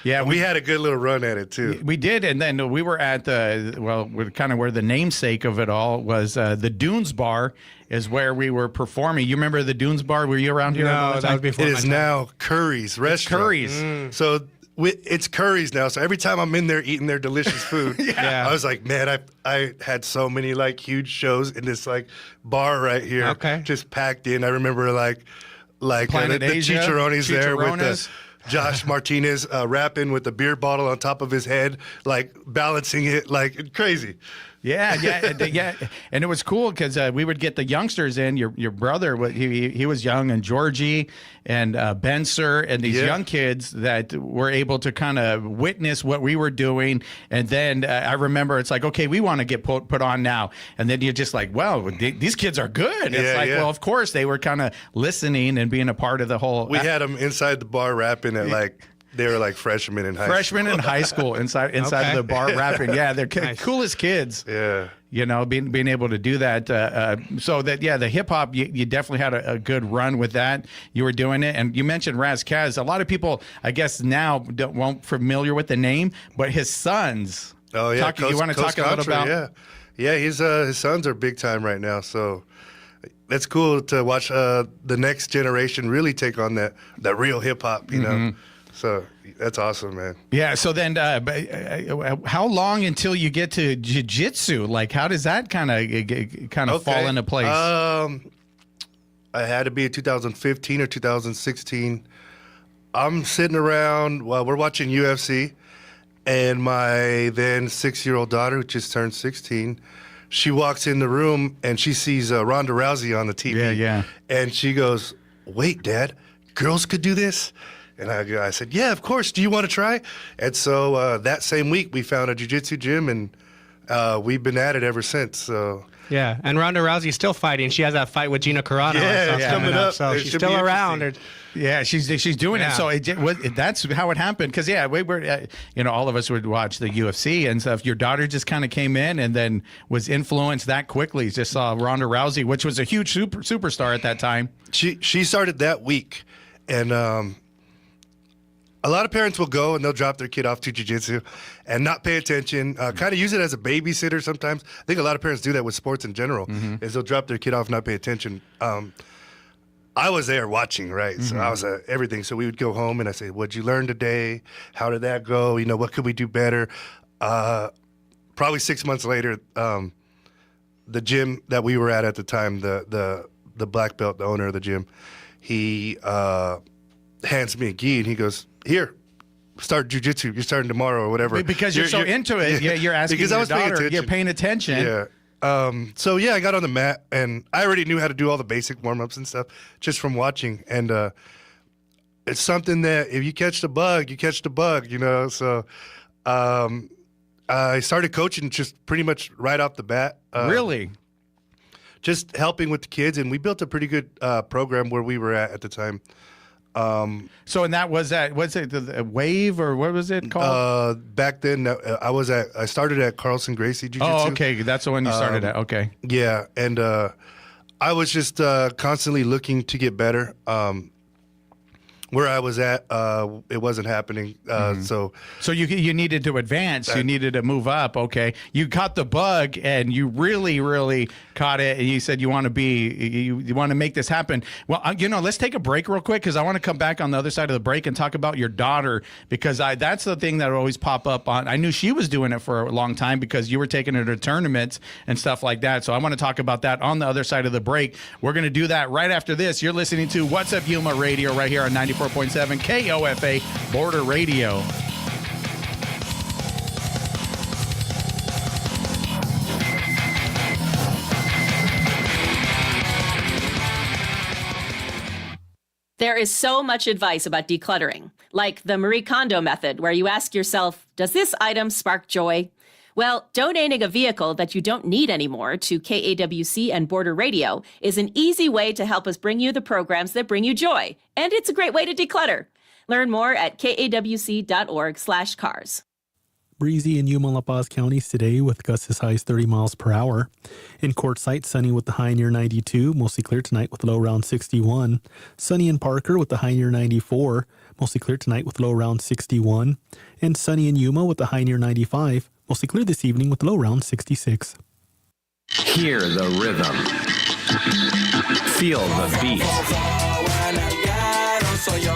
Yeah. We had a good little run at it too. We did, and then we were at kind of where the namesake of it all was. The Dunes Bar is where we were performing. You remember the Dunes Bar? Were you around here? No, that was before. It is now Curry's restaurant. Curry's. So it's Curry's now. So every time I'm in there eating their delicious food, I was like, man, I had so many like huge shows in this like bar right here, just packed in. I remember like Planet the Asia, Chicharrones there with Josh Martinez rapping with the beer bottle on top of his head, like balancing it like crazy. Yeah. And it was cool because we would get the youngsters in. Your brother, he was young, and Georgie and Benser and these young kids that were able to kind of witness what we were doing. And then I remember it's like, okay, we want to get put on now. And then you're just like, well, these kids are good. It's well, of course, they were kind of listening and being a part of the whole. We had them inside the bar rapping at like. They were like freshmen in high school. Freshmen in high school inside of the bar rapping. Yeah, they're coolest kids. Yeah. You know, being able to do that. So that, the hip hop, you definitely had a good run with that. You were doing it. And you mentioned Razkaz. A lot of people, I guess, now won't familiar with the name, but his sons. Oh, yeah. You want to talk a little about? Yeah, his sons are big time right now. So it's cool to watch the next generation really take on that real hip hop, you know. So that's awesome, man. Yeah. So then, how long until you get to jiu-jitsu? Like, how does that kind of fall into place? I had to be in 2015 or 2016. I'm sitting around while we're watching UFC, and my then 6-year-old daughter, who just turned 16, she walks in the room and she sees Ronda Rousey on the TV. Yeah. And she goes, "Wait, Dad, girls could do this?" And I said, "Yeah, of course. Do you want to try?" And so that same week, we found a jiu-jitsu gym, and we've been at it ever since. So. Yeah, and Ronda Rousey's still fighting. She has that fight with Gina Carano. Yeah, coming up. So she's still around. Yeah, she's doing it. So that's how it happened. Because we were, all of us would watch the UFC and stuff. Your daughter just kind of came in and then was influenced that quickly. Just saw Ronda Rousey, which was a huge superstar at that time. She started that week, and a lot of parents will go and they'll drop their kid off to jiu-jitsu and not pay attention, kind of use it as a babysitter sometimes. I think a lot of parents do that with sports in general, is they'll drop their kid off and not pay attention. I was there watching, right? So I was everything. So we would go home and I say, "What'd you learn today? How did that go? What could we do better?" Probably 6 months later, the gym that we were at the time, the black belt, the owner of the gym, he hands me a gi and he goes, "Here, start jiu-jitsu. You're starting tomorrow or whatever." Because you're so into it, you're asking because your I was paying daughter, attention. you're paying attention. Yeah. So I got on the mat and I already knew how to do all the basic warm-ups and stuff just from watching. And it's something that if you catch the bug, you catch the bug, So I started coaching just pretty much right off the bat. Really? Just helping with the kids, and we built a pretty good program where we were at the time. And that was it the Wave or what was it called? Back then, I started at Carlson Gracie Jiu-Jitsu. Oh, okay, that's the one you started at. Okay. Yeah, and I was just constantly looking to get better. Where I was at, it wasn't happening. So you needed to advance. You needed to move up. Okay, you caught the bug, and you really, really caught it. And you said you want to you want to make this happen. Well, let's take a break real quick because I want to come back on the other side of the break and talk about your daughter because that's the thing that would always pop up on. I knew she was doing it for a long time because you were taking her to tournaments and stuff like that. So I want to talk about that on the other side of the break. We're going to do that right after this. You're listening to What's Up Yuma Radio right here on 94.7 KOFA Border Radio. There is so much advice about decluttering, like the Marie Kondo method, where you ask yourself, does this item spark joy? Well, donating a vehicle that you don't need anymore to KAWC and Border Radio is an easy way to help us bring you the programs that bring you joy. And it's a great way to declutter. Learn more at kawc.org/cars. Breezy in Yuma, La Paz counties today with gusts as high as 30 miles per hour. In Quartzsite, sunny with the high near 92, mostly clear tonight with low around 61. Sunny in Parker with the high near 94, mostly clear tonight with low around 61. And sunny in Yuma with the high near 95, mostly clear this evening with low around 66. Hear the rhythm. Feel the beat.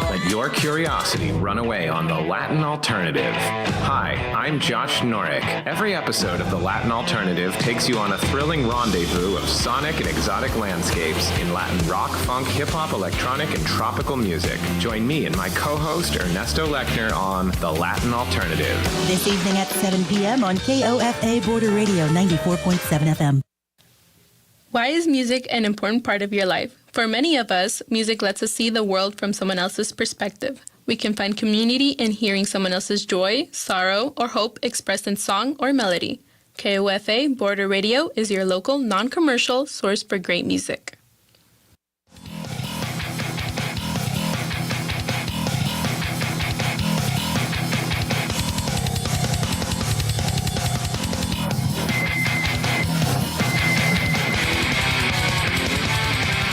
Let your curiosity run away on the Latin Alternative. Hi, I'm Josh Norick. Every episode of the Latin Alternative takes you on a thrilling rendezvous of sonic and exotic landscapes in Latin rock, funk, hip-hop, electronic, and tropical music. Join me and my co-host Ernesto Lechner on the Latin Alternative. This evening at 7 p.m. on KOFA Border Radio 94.7 FM. Why is music an important part of your life? For many of us, music lets us see the world from someone else's perspective. We can find community in hearing someone else's joy, sorrow, or hope expressed in song or melody. KOFA Border Radio is your local, non-commercial source for great music.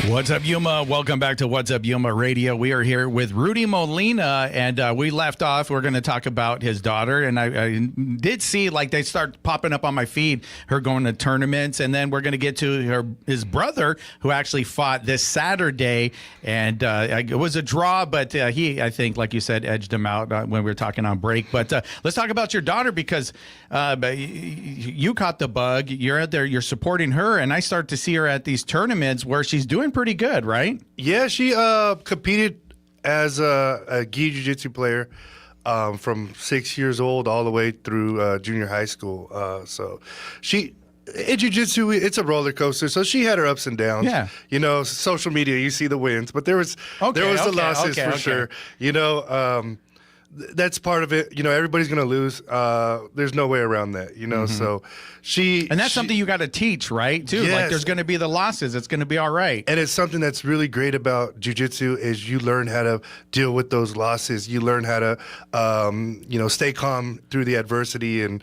What's up, Yuma? Welcome back to What's Up, Yuma Radio. We are here with Rudy Molina, and we left off. We're going to talk about his daughter, and I did see, like, they start popping up on my feed, her going to tournaments, and then we're going to get to his brother, who actually fought this Saturday, and it was a draw, but he, I think, like you said, edged him out when we were talking on break. But let's talk about your daughter, because you caught the bug. You're out there, you're supporting her, and I start to see her at these tournaments where she's doing pretty good, right? Yeah, she competed as a gi jiu-jitsu player from 6 years old all the way through junior high school. So in jiu-jitsu, it's a roller coaster. So she had her ups and downs. Yeah. You know, social media, you see the wins, but there was the losses for sure. You know, that's part of it. You know, everybody's going to lose. There's no way around that, you know. Mm-hmm. So And that's something you got to teach, right, too? Yes. Like, there's going to be the losses. It's going to be all right. And it's something that's really great about jiu-jitsu is you learn how to deal with those losses. You learn how to, you know, stay calm through the adversity and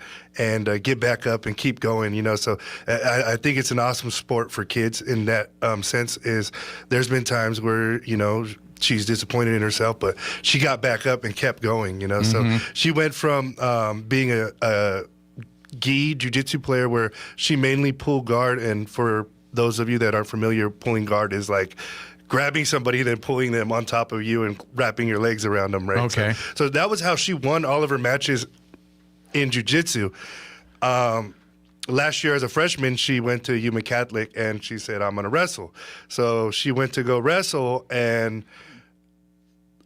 get back up and keep going, you know. So I think it's an awesome sport for kids in that sense. Is there's been times where, you know, she's disappointed in herself, but she got back up and kept going, you know. Mm-hmm. So she went from being a gi jiu-jitsu player where she mainly pulled guard, and for those of you that aren't familiar, pulling guard is like grabbing somebody, then pulling them on top of you and wrapping your legs around them, right? Okay. So that was how she won all of her matches in jiu-jitsu. Last year as a freshman, she went to Yuma Catholic and she said, I'm going to wrestle. So she went to go wrestle, and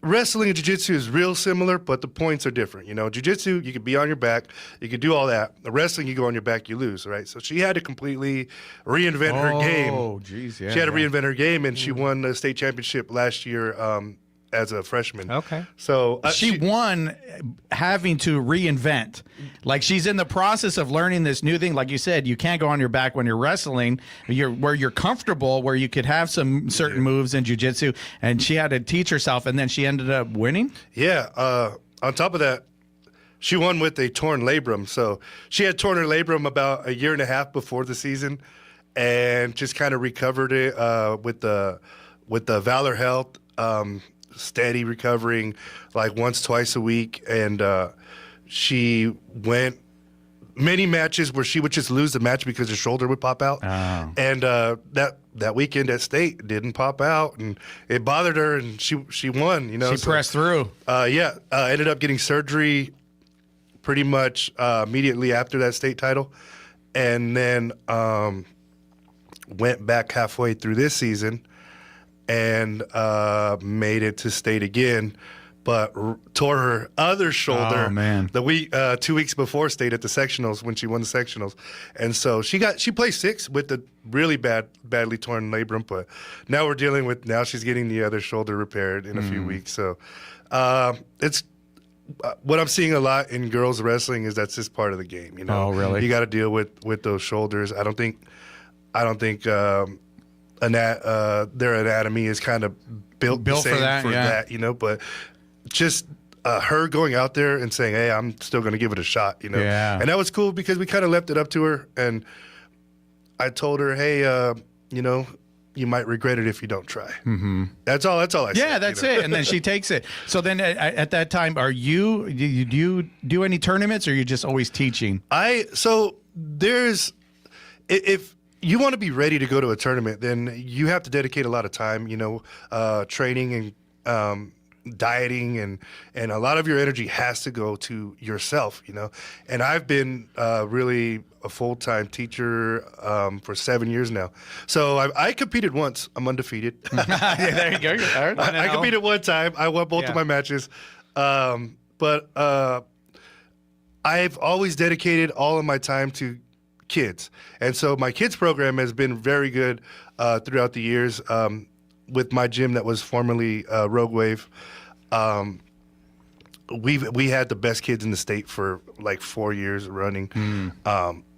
wrestling and jiu-jitsu is real similar, but the points are different. You know, jiu-jitsu, you could be on your back, you could do all that. The wrestling, you go on your back, you lose, right? So she had to completely reinvent her game. Oh, geez, yeah. She had to reinvent her game, and she won the state championship last year as a freshman. Okay. So she won having to reinvent. Like, she's in the process of learning this new thing. Like you said, you can't go on your back when you're wrestling. Where you're comfortable, where you could have some certain moves in jiu-jitsu, and she had to teach herself, and then she ended up winning. Yeah. On top of that, she won with a torn labrum. So she had torn her labrum about a year and a half before the season, and just kind of recovered it with the Valor Health. Steady recovering, like once, twice a week, and she went many matches where she would just lose the match because her shoulder would pop out. Oh. And that weekend at state didn't pop out, and it bothered her, and she won. You know, she pressed through. Ended up getting surgery pretty much immediately after that state title, and then went back halfway through this season and made it to state again, but tore her other shoulder. Oh, man. The week 2 weeks before state at the sectionals, when she won the sectionals, and so she placed 6 with the really badly torn labrum. But now she's getting the other shoulder repaired in a few weeks. So it's what I'm seeing a lot in girls wrestling is that's just part of the game. You know, Oh, really? You got to deal with those shoulders. I don't think. Their anatomy is kind of built the same for that, you know, but just her going out there and saying, hey, I'm still going to give it a shot, you know. Yeah. And that was cool because we kind of left it up to her, and I told her, hey, you know, you might regret it if you don't try. Mm-hmm. That's all I said. Yeah, that's it. And then she takes it. So then at that time, do you do any tournaments, or are you just always teaching? If you want to be ready to go to a tournament, then you have to dedicate a lot of time, you know, training and dieting, and a lot of your energy has to go to yourself, you know. And I've been really a full-time teacher for 7 years now. So I competed once. I'm undefeated. Yeah, there you go. I competed one time. I won both of my matches. But I've always dedicated all of my time to kids. And so my kids program has been very good throughout the years with my gym that was formerly Rogue Wave. We had the best kids in the state for like 4 years running.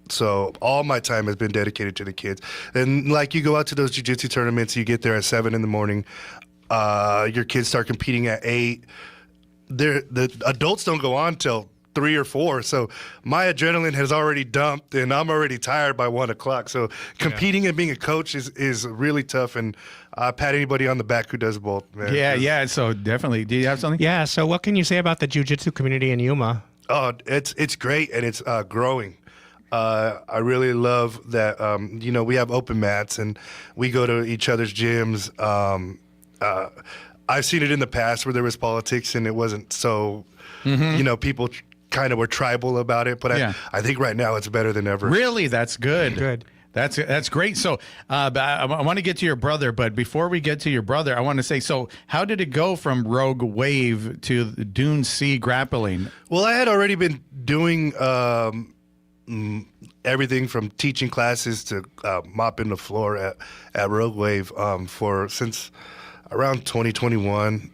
So all my time has been dedicated to the kids. And like you go out to those jiu-jitsu tournaments, you get there at 7 in the morning. Your kids start competing at 8. The adults don't go on till 3 or 4. So my adrenaline has already dumped and I'm already tired by 1 o'clock. So competing and being a coach is really tough. And I pat anybody on the back who does both, man. Yeah. So definitely. Do you have something? Yeah. So what can you say about the jiu-jitsu community in Yuma? Oh, it's great and it's growing. I really love that, we have open mats and we go to each other's gyms. I've seen it in the past where there was politics and it wasn't so, people kind of were tribal about it. But I think right now it's better than ever. Really? That's good. Good. That's great. So I want to get to your brother, but before we get to your brother, I want to say, so how did it go from Rogue Wave to Dune C Grappling? Well, I had already been doing everything from teaching classes to mopping the floor at Rogue Wave since around 2021.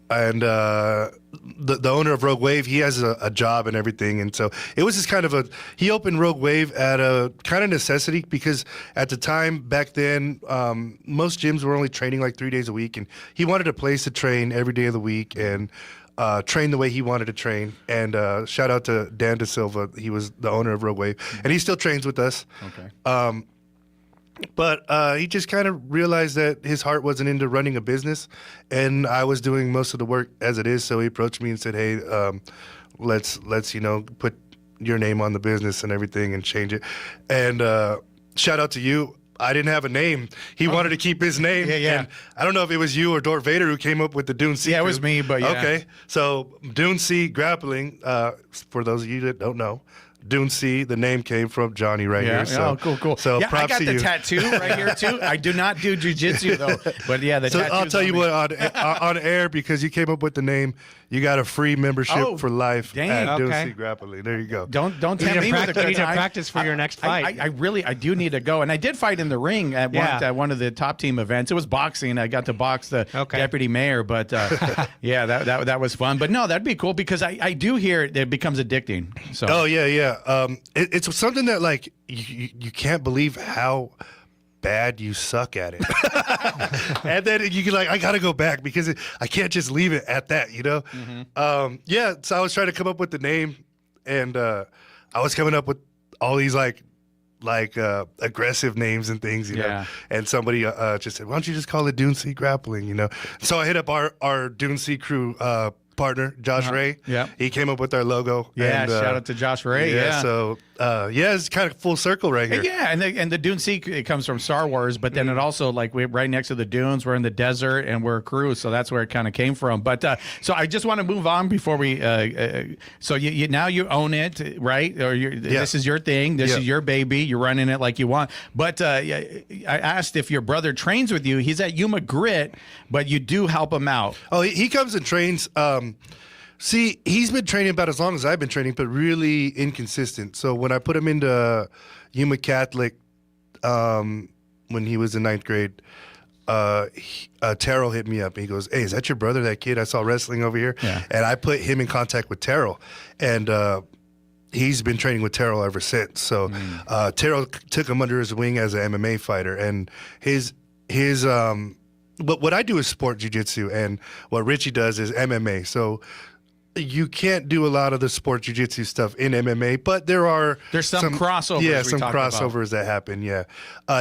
And the owner of Rogue Wave, he has a job and everything. And so it was just kind of he opened Rogue Wave at a kind of necessity because at the time back then, most gyms were only training like 3 days a week. And he wanted a place to train every day of the week and train the way he wanted to train. And shout out to Dan Da Silva. He was the owner of Rogue Wave. And he still trains with us. Okay. But he just kind of realized that his heart wasn't into running a business, and I was doing most of the work as it is. So he approached me and said, "Hey, let's put your name on the business and everything and change it." And shout out to you. I didn't have a name. He wanted to keep his name. Yeah. And I don't know if it was you or Dort Vader who came up with the Dune C. Yeah, it was me, but yeah. Okay. So Dune C Grappling, for those of you that don't know, Dune C, the name came from Johnny here. So, cool. So yeah, props I got to the you. tattoo right here too. I do not do jiu-jitsu though, but yeah, the tattoo. I'll tell you what, on air, because you came up with the name, you got a free membership for life at Dune C Grappling. There you go. Don't tempt me with a good You need to time. practice for your next fight. I do need to go, and I did fight in the ring at one of the top team events. It was boxing. I got to box the deputy mayor, but that was fun. But no, that'd be cool because I do hear it becomes addicting. So. Oh yeah. It's something that like you can't believe how bad you suck at it. And then you can I gotta go back because I can't just leave it at that, Mm-hmm. So I was trying to come up with the name, and I was coming up with all these aggressive names and things, you know. And somebody just said, "Why don't you just call it Dune C Grappling?" So I hit up our Dune C crew partner, Josh Ray. Yeah. He came up with our logo. Yeah, and, shout out to Josh Ray. Yeah. So it's kind of full circle right here. Yeah, and the Dune Sea, it comes from Star Wars, but then it also we're right next to the dunes. We're in the desert and we're a crew, so that's where it kind of came from. But so I just want to move on before we. So you now you own it, right? Or this is your thing. This is your baby. You're running it like you want. But I asked if your brother trains with you. He's at Yuma Grit, but you do help him out. Oh, he comes and trains. See, he's been training about as long as I've been training, but really inconsistent. So when I put him into Yuma Catholic, when he was in 9th grade, Terrell hit me up. He goes, "Hey, is that your brother, that kid I saw wrestling over here?" Yeah. And I put him in contact with Terrell. And he's been training with Terrell ever since. So Terrell took him under his wing as an MMA fighter. And his what I do is sport jiu-jitsu, and what Richie does is MMA. So you can't do a lot of the sport jiu-jitsu stuff in MMA, but there's some crossovers. Yeah, some crossovers that happen. Yeah,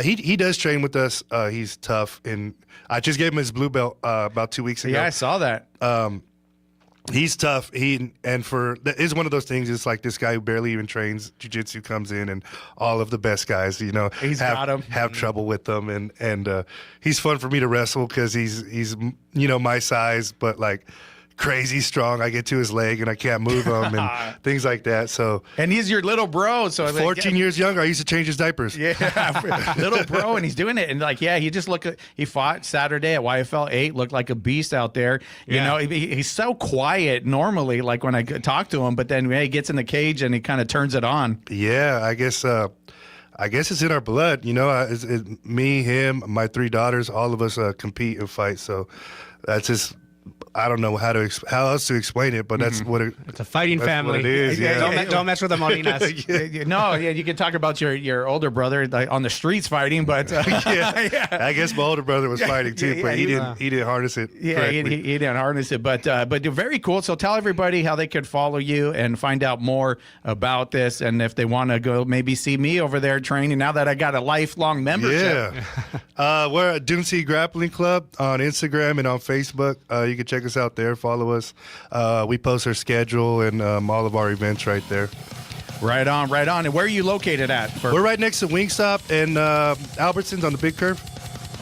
he does train with us. He's tough, and I just gave him his blue belt about 2 weeks ago. Yeah, I saw that. He's tough. That is one of those things. It's like this guy who barely even trains jiu-jitsu comes in, and all of the best guys, have trouble with them, and he's fun for me to wrestle because he's my size, but crazy strong. I get to his leg and I can't move him and things like that. So, and he's your little bro. So 14 years younger, I used to change his diapers. Yeah, little bro, and he's doing it. And he fought Saturday at YFL 8, looked like a beast out there. You know, he's so quiet normally, like when I talk to him, but then he gets in the cage and he kind of turns it on. Yeah, I guess it's in our blood. It's me, him, my 3 daughters, all of us compete and fight. So that's just I don't know how else to explain it, but that's what it's a fighting family. What it is, yeah. Don't mess with the Molinas. No, you can talk about your older brother like, on the streets fighting, but yeah. I guess my older brother was fighting too, but he didn't harness it. Yeah, he didn't harness it, but very cool. So tell everybody how they could follow you and find out more about this, and if they want to go maybe see me over there training. Now that I got a lifelong membership. Yeah, we're at Dune Grappling Club on Instagram and on Facebook. You can check us out there, follow us. We post our schedule and all of our events right there. Right on. And where are you located at? We're right next to Wingstop and Albertsons on the Big Curve.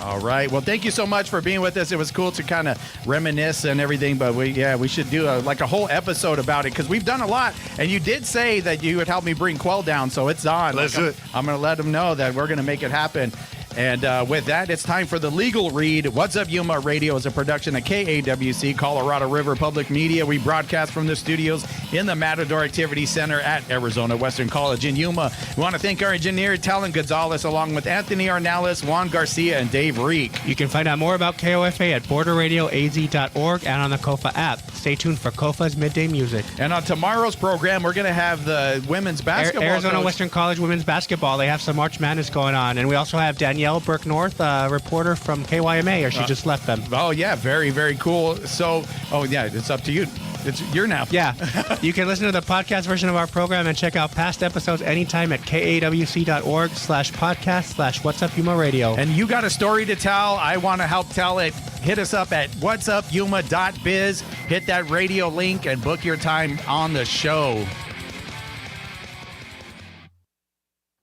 All right. Well, thank you so much for being with us. It was cool to kind of reminisce and everything, but we should do a whole episode about it because we've done a lot. And you did say that you would help me bring Quell down, so it's on. Let's do it. I'm going to let them know that we're going to make it happen. And with that, it's time for the legal read. What's Up Yuma Radio is a production of KAWC, Colorado River Public Media. We broadcast from the studios in the Matador Activity Center at Arizona Western College in Yuma. We want to thank our engineer, Talon Gonzalez, along with Anthony Arnales, Juan Garcia, and Dave Reek. You can find out more about KOFA at borderradioaz.org and on the KOFA app. Stay tuned for KOFA's Midday Music. And on tomorrow's program, we're going to have the women's basketball Arizona coach. Western College women's basketball. They have some March Madness going on. And we also have Danielle Burke North, reporter from KYMA, or she just left them. Oh, yeah. Very, very cool. So, it's up to you. It's your now. Yeah. You can listen to the podcast version of our program and check out past episodes anytime at kawc.org/podcast/What's Up Yuma Radio. And you got a story to tell. I want to help tell it. Hit us up at whatsupyuma.biz. Hit that radio link and book your time on the show.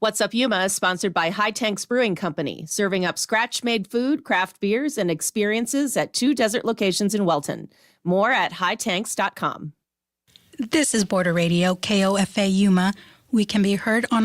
What's Up Yuma is sponsored by High Tanks Brewing Company, serving up scratch-made food, craft beers, and experiences at 2 desert locations in Welton. More at hightanks.com. This is Border Radio, KOFA Yuma. We can be heard on